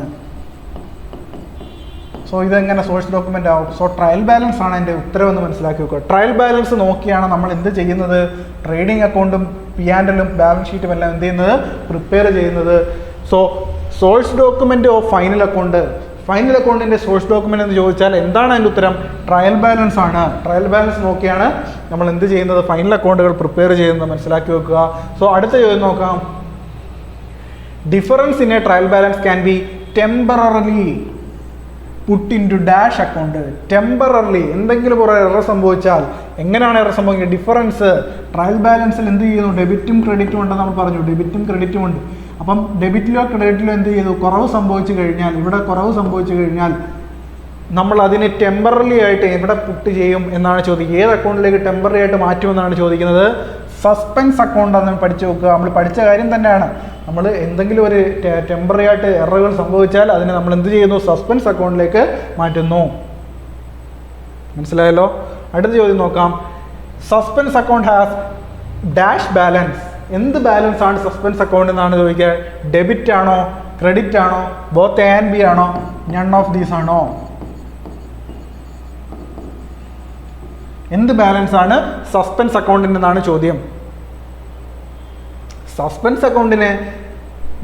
സോ ഇതെങ്ങനെ സോഴ്സ് ഡോക്യുമെൻ്റ് ആവും? സോ ട്രയൽ ബാലൻസ് ആണ് എൻ്റെ ഉത്തരവെന്ന് മനസ്സിലാക്കി വെക്കുക. ട്രയൽ ബാലൻസ് നോക്കിയാണ് നമ്മൾ എന്ത് ചെയ്യുന്നത്? ട്രേഡിംഗ് അക്കൗണ്ടും പി ആൻഡലും ബാലൻസ് ഷീറ്റും എല്ലാം എന്ത് ചെയ്യുന്നത്? പ്രിപ്പയർ ചെയ്യുന്നത്. So source document of final account, final അക്കൗണ്ടിൻ്റെ സോഴ്സ് ഡോക്യുമെൻ്റ് എന്ന് ചോദിച്ചാൽ എന്താണ് അതിൻ്റെ ഉത്തരം? ട്രയൽ ബാലൻസ് ആണ്. ട്രയൽ ബാലൻസ് നോക്കിയാണ് നമ്മൾ എന്ത് ചെയ്യുന്നത്? ഫൈനൽ അക്കൗണ്ടുകൾ പ്രിപ്പയർ ചെയ്യുന്നത് മനസ്സിലാക്കി വെക്കുക. സോ അടുത്ത ചോദ്യം നോക്കാം. Difference in a trial balance can be temporarily put into dash account. Temporarily എന്തെങ്കിലും ഒരു എറർ സംഭവിച്ചാൽ എങ്ങനെയാണ് എറർ സംഭവിക്കുന്നത്? ഡിഫറൻസ് ട്രയൽ ബാലൻസിൽ എന്ത് ചെയ്യുന്നു? ഡെബിറ്റും ക്രെഡിറ്റും ഉണ്ടെന്ന് നമ്മൾ പറഞ്ഞു. ഡെബിറ്റും ക്രെഡിറ്റും ഉണ്ട്. അപ്പം ഡെബിറ്റിലോ ക്രെഡിറ്റിലോ എന്ത് ചെയ്തു? കുറവ് സംഭവിച്ചു കഴിഞ്ഞാൽ, ഇവിടെ കുറവ് സംഭവിച്ചു കഴിഞ്ഞാൽ നമ്മൾ അതിനെ ടെമ്പററി ആയിട്ട് എവിടെ പുട്ട് ചെയ്യും എന്നാണ് ചോദിക്കുക. ഏത് അക്കൗണ്ടിലേക്ക് ടെമ്പററി ആയിട്ട് മാറ്റുമെന്നാണ് ചോദിക്കുന്നത്. സസ്പെൻസ് അക്കൗണ്ട് എന്ന് പഠിച്ചു നോക്കുക. നമ്മൾ പഠിച്ച കാര്യം തന്നെയാണ്. നമ്മൾ എന്തെങ്കിലും ഒരു ടെമ്പററി ആയിട്ട് എററുകൾ സംഭവിച്ചാൽ അതിനെ നമ്മൾ എന്ത് ചെയ്യുന്നു? സസ്പെൻസ് അക്കൗണ്ടിലേക്ക് മാറ്റുന്നു. മനസ്സിലായല്ലോ? അടുത്ത ചോദ്യം നോക്കാം. Suspense account has dash balance. എന്ത് ബാലൻസ് ആണ് സസ്പെൻസ് അക്കൗണ്ട് എന്നാണ് ചോദിക്കുക. ഡെബിറ്റ് ആണോ, ക്രെഡിറ്റ് ആണോ, ബോത്ത് എ ആൻഡ് ബി ആണോ, നൺ ഓഫ് ദീസ് ആണോ? എന്ത് ബാലൻസ് ആണ് സസ്പെൻസ് അക്കൗണ്ടിൻ്റെ എന്നാണ് ചോദ്യം. സസ്പെൻസ് അക്കൗണ്ടിന്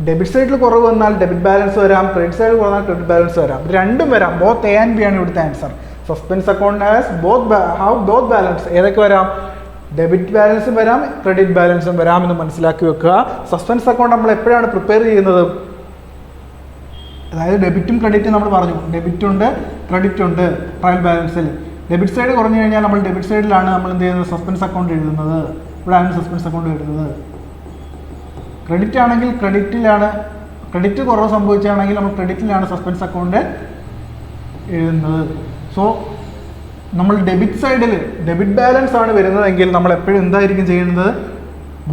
ഡെബിറ്റ് സൈഡിൽ കുറവ് വന്നാൽ ഡെബിറ്റ് ബാലൻസ് വരാം, ക്രെഡിറ്റ് സൈഡിൽ കുറവാൽ ക്രെഡിറ്റ് ബാലൻസ് വരാം. രണ്ടും വരാം. ബോത്ത് എ ആൻഡ് ബി ആണ് ഇവിടുത്തെ answer. Suspense account has both balance. ഏതൊക്കെ വരാം? ഡെബിറ്റ് ബാലൻസും വരാം, ക്രെഡിറ്റ് ബാലൻസും വരാം എന്ന് മനസ്സിലാക്കി വെക്കുക. സസ്പെൻസ് അക്കൗണ്ട് നമ്മൾ എപ്പോഴാണ് പ്രിപ്പയർ ചെയ്യുന്നത്? അതായത് ഡെബിറ്റും ക്രെഡിറ്റും നമ്മൾ പറഞ്ഞു. ഡെബിറ്റ് ഉണ്ട്, ക്രെഡിറ്റ് ഉണ്ട് ട്രയൽ ബാലൻസിൽ. ഡെബിറ്റ് സൈഡ് കുറഞ്ഞു കഴിഞ്ഞാൽ നമ്മൾ ഡെബിറ്റ് സൈഡിലാണ് നമ്മൾ എന്ത് ചെയ്യുന്നത്? സസ്പെൻസ് അക്കൗണ്ട് എഴുതുന്നത്. ഇവിടെയാണ് സസ്പെൻസ് അക്കൗണ്ട് എഴുതുന്നത്. ക്രെഡിറ്റ് ആണെങ്കിൽ ക്രെഡിറ്റിലാണ്, ക്രെഡിറ്റ് കുറവ് സംഭവിച്ചാണെങ്കിൽ നമ്മൾ ക്രെഡിറ്റിലാണ് സസ്പെൻസ് അക്കൗണ്ട് എഴുതുന്നത്. സോ നമ്മൾ ഡെബിറ്റ് സൈഡിൽ ഡെബിറ്റ് ബാലൻസ് ആണ് വരുന്നതെങ്കിൽ നമ്മൾ എപ്പോഴും എന്തായിരിക്കും ചെയ്യുന്നത്?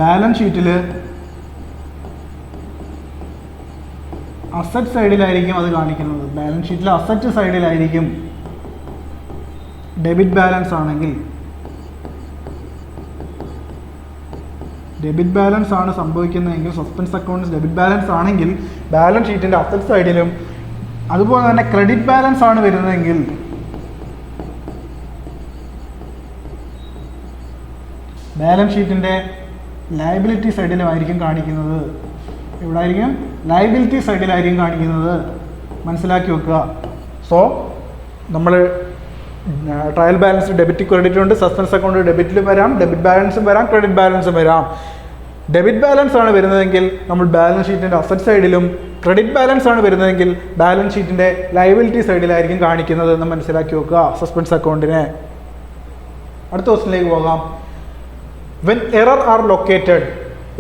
ബാലൻസ് ഷീറ്റിൽ അസറ്റ് സൈഡിലായിരിക്കും അത് കാണിക്കുന്നത്. ബാലൻസ് ഷീറ്റിൽ അസറ്റ് സൈഡിലായിരിക്കും ഡെബിറ്റ് ബാലൻസ് ആണെങ്കിൽ. ഡെബിറ്റ് ബാലൻസ് ആണ് സംഭവിക്കുന്നതെങ്കിൽ, സസ്പെൻസ് അക്കൗണ്ട് ഡെബിറ്റ് ബാലൻസ് ആണെങ്കിൽ ബാലൻസ് ഷീറ്റിൻ്റെ അസറ്റ് സൈഡിലും, അതുപോലെ തന്നെ ക്രെഡിറ്റ് ബാലൻസ് ആണ് വരുന്നതെങ്കിൽ ബാലൻസ് ഷീറ്റിൻ്റെ ലയബിലിറ്റി സൈഡിലുമായിരിക്കും കാണിക്കുന്നത്. ഇവിടെ ആയിരിക്കും ലയബിലിറ്റി സൈഡിലായിരിക്കും കാണിക്കുന്നത്. മനസ്സിലാക്കി വെക്കുക. സോ നമ്മൾ ട്രയൽ ബാലൻസ് ഡെബിറ്റ് ക്രെഡിറ്റ് ഉണ്ട്. സസ്പെൻസ് അക്കൗണ്ട് ഡെബിറ്റിലും വരാം, ഡെബിറ്റ് ബാലൻസും വരാം, ക്രെഡിറ്റ് ബാലൻസും വരാം. ഡെബിറ്റ് ബാലൻസ് ആണ് വരുന്നതെങ്കിൽ നമ്മൾ ബാലൻസ് ഷീറ്റിൻ്റെ അസറ്റ് സൈഡിലും, ക്രെഡിറ്റ് ബാലൻസ് ആണ് വരുന്നതെങ്കിൽ ബാലൻസ് ഷീറ്റിൻ്റെ ലയബിലിറ്റി സൈഡിലായിരിക്കും കാണിക്കുന്നത് എന്ന് മനസ്സിലാക്കി വെക്കുക സസ്പെൻസ് അക്കൗണ്ടിനെ. അടുത്ത ക്വസ്റ്റിനിലേക്ക് പോകാം. വെൻ എറർ ആർ ലൊക്കേറ്റഡ്,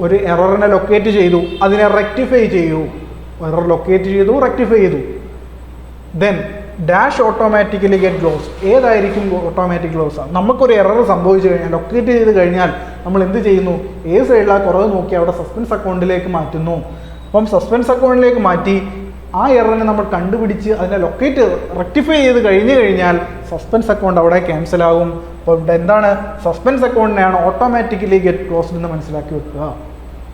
ഒരു എററിനെ ലൊക്കേറ്റ് ചെയ്തു, അതിനെ റെക്ടിഫൈ ചെയ്യൂ. എറർ ലൊക്കേറ്റ് ചെയ്തു, റെക്ടിഫൈ ചെയ്തു. Then dash automatically get close. ഏതായിരിക്കും ഓട്ടോമാറ്റിക് ക്ലോസ്? നമുക്കൊരു എറർ സംഭവിച്ചു കഴിഞ്ഞാൽ, ലൊക്കേറ്റ് ചെയ്ത് കഴിഞ്ഞാൽ നമ്മൾ എന്ത് ചെയ്യുന്നു? ഏത് സൈഡിലാണ് കുറവ് നോക്കി അവിടെ സസ്പെൻസ് അക്കൗണ്ടിലേക്ക് മാറ്റുന്നു. അപ്പം സസ്പെൻസ് അക്കൗണ്ടിലേക്ക് മാറ്റി ആ എററിനെ നമ്മൾ കണ്ടുപിടിച്ച് അതിനെ ലൊക്കേറ്റ് റെക്ടിഫൈ ചെയ്ത് കഴിഞ്ഞു കഴിഞ്ഞാൽ സസ്പെൻസ് അക്കൗണ്ട് അവിടെ ക്യാൻസൽ ആകും. അപ്പോൾ ഇവിടെ എന്താണ്? സസ്പെൻസ് അക്കൗണ്ടിനെയാണ് ഓട്ടോമാറ്റിക്കലി ഗെറ്റ് ക്ലോസ്ഡ് എന്ന് മനസ്സിലാക്കി വെക്കുക.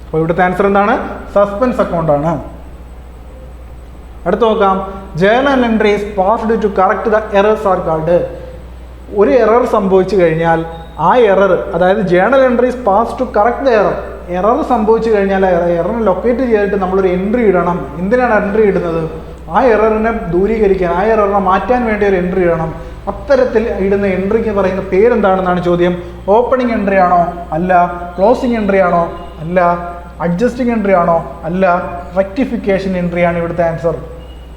അപ്പോൾ ഇവിടുത്തെ ആൻസർ എന്താണ്? സസ്പെൻസ് അക്കൗണ്ടാണ്. അടുത്ത് നോക്കാം. Journal entries passed to correct the errors are called. ഒരു എറർ സംഭവിച്ചു കഴിഞ്ഞാൽ ആ എറർ, അതായത് journal entries pass to correct the error, error സംഭവിച്ചു കഴിഞ്ഞാൽ എററിനെ ലൊക്കേറ്റ് ചെയ്തിട്ട് നമ്മളൊരു എൻട്രി ഇടണം. എന്തിനാണ് എൻട്രി ഇടുന്നത്? ആ എററിനെ ദൂരീകരിക്കാൻ, ആ എററിനെ മാറ്റാൻ വേണ്ടി ഒരു എൻട്രി ഇടണം. അത്തരത്തിൽ ഇടുന്ന എൻട്രിക്ക് പറയുന്ന പേരെന്താണെന്നാണ് ചോദ്യം. ഓപ്പണിംഗ് എൻട്രി ആണോ? അല്ല. ക്ലോസിംഗ് എൻട്രി ആണോ? അല്ല. അഡ്ജസ്റ്റിംഗ് എൻട്രി ആണോ? അല്ല. റെക്ടിഫിക്കേഷൻ എൻട്രിയാണ് ഇവിടുത്തെ ആൻസർ.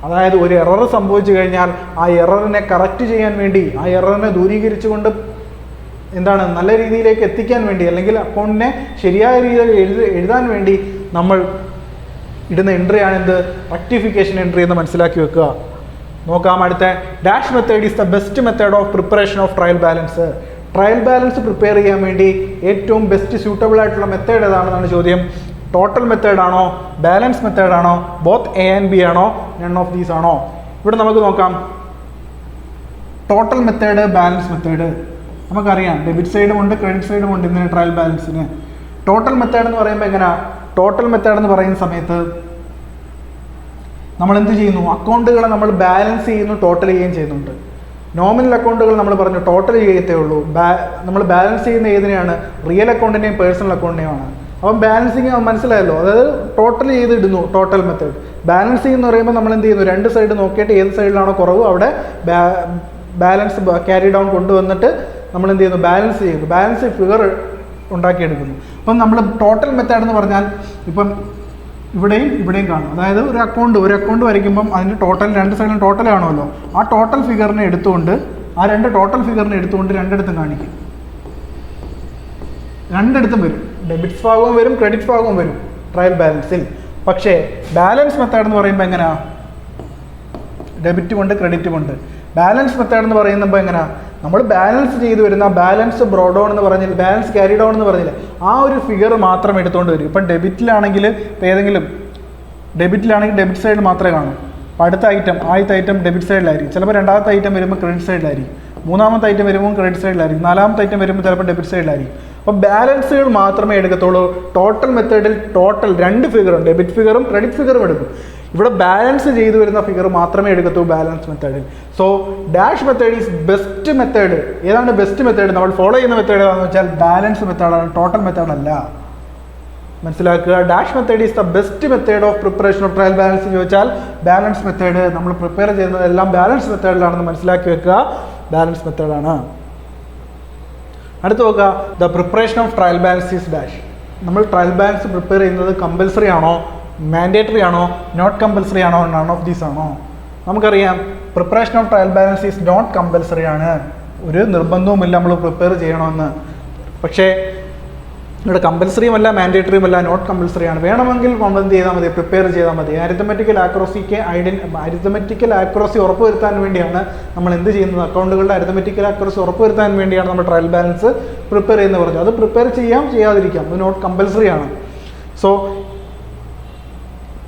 അതായത് ഒരു എറർ സംഭവിച്ചു കഴിഞ്ഞാൽ ആ എററിനെ കറക്റ്റ് ചെയ്യാൻ വേണ്ടി, ആ എററിനെ ദൂരീകരിച്ചുകൊണ്ട് എന്താണ് നല്ല രീതിയിലേക്ക് എത്തിക്കാൻ വേണ്ടി, അല്ലെങ്കിൽ അക്കൗണ്ടിനെ ശരിയായ രീതിയിൽ എഴുതാൻ വേണ്ടി നമ്മൾ ഇടുന്ന എൻട്രിയാണ് എന്ത്? റെക്ടിഫിക്കേഷൻ എൻട്രി എന്ന് മനസ്സിലാക്കി വെക്കുക. നോക്കാം. അടുത്ത dash method is the best method of preparation of trial balance. Trial balance prepare ചെയ്യാൻ വേണ്ടി ഏറ്റവും ബെസ്റ്റ് സ്യൂട്ടബിൾ ആയിട്ടുള്ള മെത്തേഡ് ഏതാണെന്നാണ് ചോദ്യം. ടോട്ടൽ മെത്തേഡാണോ, ബാലൻസ് മെത്തേഡാണോ, ബോത്ത് എ ആൻഡ് ബി ആണോ, നൺ ഓഫ് ദീസ് ആണോ? ഇവിടെ നമുക്ക് നോക്കാം. ടോട്ടൽ മെത്തേഡ്, ബാലൻസ് മെത്തേഡ് നമുക്കറിയാം. ഡെബിറ്റ് സൈഡും ഉണ്ട്, ക്രെഡിറ്റ് സൈഡും ഉണ്ട് ഇതിന് ട്രയൽ ബാലൻസിന്. ടോട്ടൽ മെത്തേഡ് എന്ന് പറയുമ്പോൾ എങ്ങനെയാ? ടോട്ടൽ മെത്തേഡ് എന്ന് പറയുന്ന സമയത്ത് നമ്മൾ എന്ത് ചെയ്യുന്നു? അക്കൗണ്ടുകളെ നമ്മൾ ബാലൻസ് ചെയ്യുന്നു, ടോട്ടൽ ചെയ്യുകയും ചെയ്യുന്നുണ്ട്. നോമിനൽ അക്കൗണ്ടുകൾ നമ്മൾ പറഞ്ഞു ടോട്ടൽ ചെയ്യത്തേ ഉള്ളൂ. നമ്മൾ ബാലൻസ് ചെയ്യുന്ന ഏതിനെയാണ്? Real അക്കൗണ്ടിനെയും personal അക്കൗണ്ടിനെയുമാണ്. അപ്പം ബാലൻസിങ് മനസ്സിലായല്ലോ, അതായത് ടോട്ടൽ ചെയ്തിടുന്നു, ടോട്ടൽ മെത്തേഡ്. ബാലൻസിങ് എന്ന് പറയുമ്പോൾ നമ്മൾ എന്ത് ചെയ്യുന്നു? രണ്ട് സൈഡ് നോക്കിയിട്ട് ഏത് സൈഡിലാണോ കുറവ് അവിടെ ബാലൻസ് ക്യാരി ഡൗൺ കൊണ്ടുവന്നിട്ട് നമ്മൾ എന്ത് ചെയ്യുന്നു? ബാലൻസ് ചെയ്യുന്നു, ബാലൻസ് ഫിഗർ ഉണ്ടാക്കിയെടുക്കുന്നു. അപ്പം നമ്മൾ ടോട്ടൽ മെത്തേഡ് എന്ന് പറഞ്ഞാൽ ഇപ്പം ഇവിടെയും കാണും. അതായത് ഒരു അക്കൗണ്ട് വരയ്ക്കുമ്പം അതിൻ്റെ ടോട്ടൽ രണ്ട് സൈഡിലും ടോട്ടൽ കാണുമല്ലോ. ആ ടോട്ടൽ ഫിഗറിനെ എടുത്തുകൊണ്ട് ടോട്ടൽ ഫിഗറിനെ എടുത്തുകൊണ്ട് രണ്ടിടത്തും കാണിക്കും. രണ്ടിടത്തും വരും, ഡെബിറ്റ്സ് ഭാഗവും വരും, ക്രെഡിറ്റ് ഭാഗവും വരും ട്രയൽ ബാലൻസിൽ. പക്ഷേ ബാലൻസ് മെത്തേഡ് എന്ന് പറയുമ്പോൾ എങ്ങനെയാ? ഡെബിറ്റും ഉണ്ട്, ക്രെഡിറ്റും ഉണ്ട്. ബാലൻസ് മെത്തേഡ് എന്ന് പറയുമ്പോൾ എങ്ങനെയാ? നമ്മൾ ബാലൻസ് ചെയ്ത് വരുന്ന ബാലൻസ് ബ്രോഡ് ഓൺ എന്ന് പറഞ്ഞില്ല, ബാലൻസ് ക്യാരി ഡൗൺ എന്ന് പറഞ്ഞില്ല, ആ ഒരു ഫിഗർ മാത്രം എടുത്തുകൊണ്ട് വരും. ഇപ്പം ഡെബിറ്റിലാണെങ്കിൽ ഡെബിറ്റ് സൈഡ് മാത്രമേ കാണൂ. അപ്പോൾ ആദ്യത്തെ ഐറ്റം ഡെബിറ്റ് സൈഡിലായിരിക്കും, ചിലപ്പോൾ രണ്ടാമത്തെ ഐറ്റം വരുമ്പോൾ ക്രെഡിറ്റ് സൈഡിലായിരിക്കും, മൂന്നാമത്തെ ഐറ്റം വരുമ്പോൾ ക്രെഡിറ്റ് സൈഡിലായിരിക്കും, നാലാമത്തെ ഐറ്റം വരുമ്പോൾ ചിലപ്പോൾ ഡെബിറ്റ് സൈഡിലായിരിക്കും. അപ്പോൾ ബാലൻസുകൾ മാത്രമേ എടുക്കത്തുള്ളൂ. ടോട്ടൽ മെത്തേഡിൽ രണ്ട് ഫിഗറും, ഡെബിറ്റ് ഫിഗറും ക്രെഡിറ്റ് ഫിഗറും എടുക്കും. ഇവിടെ ബാലൻസ് ചെയ്തു വരുന്ന ഫിഗർ മാത്രമേ എടുക്കത്തൂ ബാലൻസ് മെത്തേഡിൽ. So dash method is best method. ഏതാണ് ബെസ്റ്റ് മെത്തേഡ്? നമ്മൾ ഫോളോ ചെയ്യുന്ന മെത്തേഡ് ഏതാണെന്ന് വെച്ചാൽ ബാലൻസ് മെത്തേഡാണ്, ടോട്ടൽ മെത്തേഡ് അല്ല. മനസ്സിലാക്കുക. Dash method is the best method of preparation of trial balance ചോദിച്ചാൽ ബാലൻസ് മെത്തേഡ് നമ്മൾ പ്രിപ്പയർ ചെയ്യുന്നതെല്ലാം ബാലൻസ് മെത്തേഡിലാണെന്ന് മനസ്സിലാക്കി വെക്കുക. ബാലൻസ് മെത്തേഡാണ്. അടുത്ത് നോക്കുക, the preparation of trial balance is dash. നമ്മൾ ട്രയൽ ബാലൻസ് പ്രിപ്പയർ ചെയ്യുന്നത് കമ്പൽസറി ആണോ, മാൻഡേറ്ററി ആണോ, നോട്ട് കമ്പൽസറി ആണോ, നൺ ഓഫ് ദീസ് ആണോ? നമുക്കറിയാം preparation of trial balance is not compulsory ആണ്. ഒരു നിർബന്ധവുമില്ല നമ്മൾ പ്രിപ്പയർ ചെയ്യണമെന്ന്. പക്ഷേ ഇവിടെ കമ്പൽസറിയും അല്ല, മാൻഡേറ്ററിയും അല്ല, നോട്ട് കമ്പൽസറി ആണ്. വേണമെങ്കിൽ നമ്മൾ എന്ത് ചെയ്താൽ മതി? പ്രിപ്പയർ ചെയ്താൽ മതി. അരിത്തമെറ്റിക്കൽ ആക്യുറസി ഉറപ്പുവരുത്താൻ വേണ്ടിയാണ് നമ്മൾ എന്ത് ചെയ്യുന്നത്? അക്കൗണ്ടുകളുടെ അരിത്തമെറ്റിക്കൽ ആക്യുറസി ഉറപ്പുവരുത്താൻ വേണ്ടിയാണ് നമ്മൾ ട്രയൽ ബാലൻസ് പ്രിപ്പയർ ചെയ്യുന്നത് പറഞ്ഞു. അത് പ്രിപ്പയർ ചെയ്യാതിരിക്കാം, അത് നോട്ട് കമ്പൽസറി ആണ്. സോ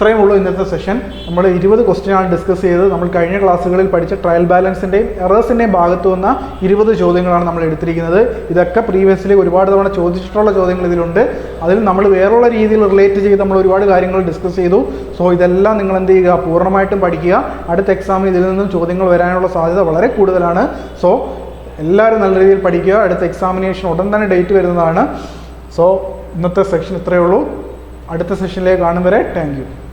ഇത്രയും ഉള്ളൂ ഇന്നത്തെ സെഷൻ. നമ്മൾ 20 ക്വസ്റ്റ്യനാണ് ഡിസ്കസ് ചെയ്തത്. നമ്മൾ കഴിഞ്ഞ ക്ലാസ്സുകളിൽ പഠിച്ച ട്രയൽ ബാലൻസിൻ്റെയും എറേഴ്സിൻ്റെയും ഭാഗത്തു വന്ന 20 ചോദ്യങ്ങളാണ് നമ്മൾ എടുത്തിരിക്കുന്നത്. ഇതൊക്കെ പ്രീവിയസ്ലി ഒരുപാട് തവണ ചോദിച്ചിട്ടുള്ള ചോദ്യങ്ങൾ ഇതിലുണ്ട്. അതിൽ നമ്മൾ വേറുള്ള രീതിയിൽ റിലേറ്റ് ചെയ്ത് നമ്മൾ ഒരുപാട് കാര്യങ്ങൾ ഡിസ്കസ് ചെയ്തു. സോ ഇതെല്ലാം നിങ്ങൾ എന്ത് ചെയ്യുക? പൂർണ്ണമായിട്ടും പഠിക്കുക. അടുത്ത എക്സാമിന് ഇതിൽ നിന്നും ചോദ്യങ്ങൾ വരാനുള്ള സാധ്യത വളരെ കൂടുതലാണ്. സോ എല്ലാവരും നല്ല രീതിയിൽ പഠിക്കുക. അടുത്ത എക്സാമിനേഷൻ ഉടൻ തന്നെ ഡേറ്റ് വരുന്നതാണ്. സോ ഇന്നത്തെ സെഷൻ ഇത്രയേ ഉള്ളൂ. അടുത്ത സെഷനിലേക്ക് കാണും വരെ താങ്ക് യു.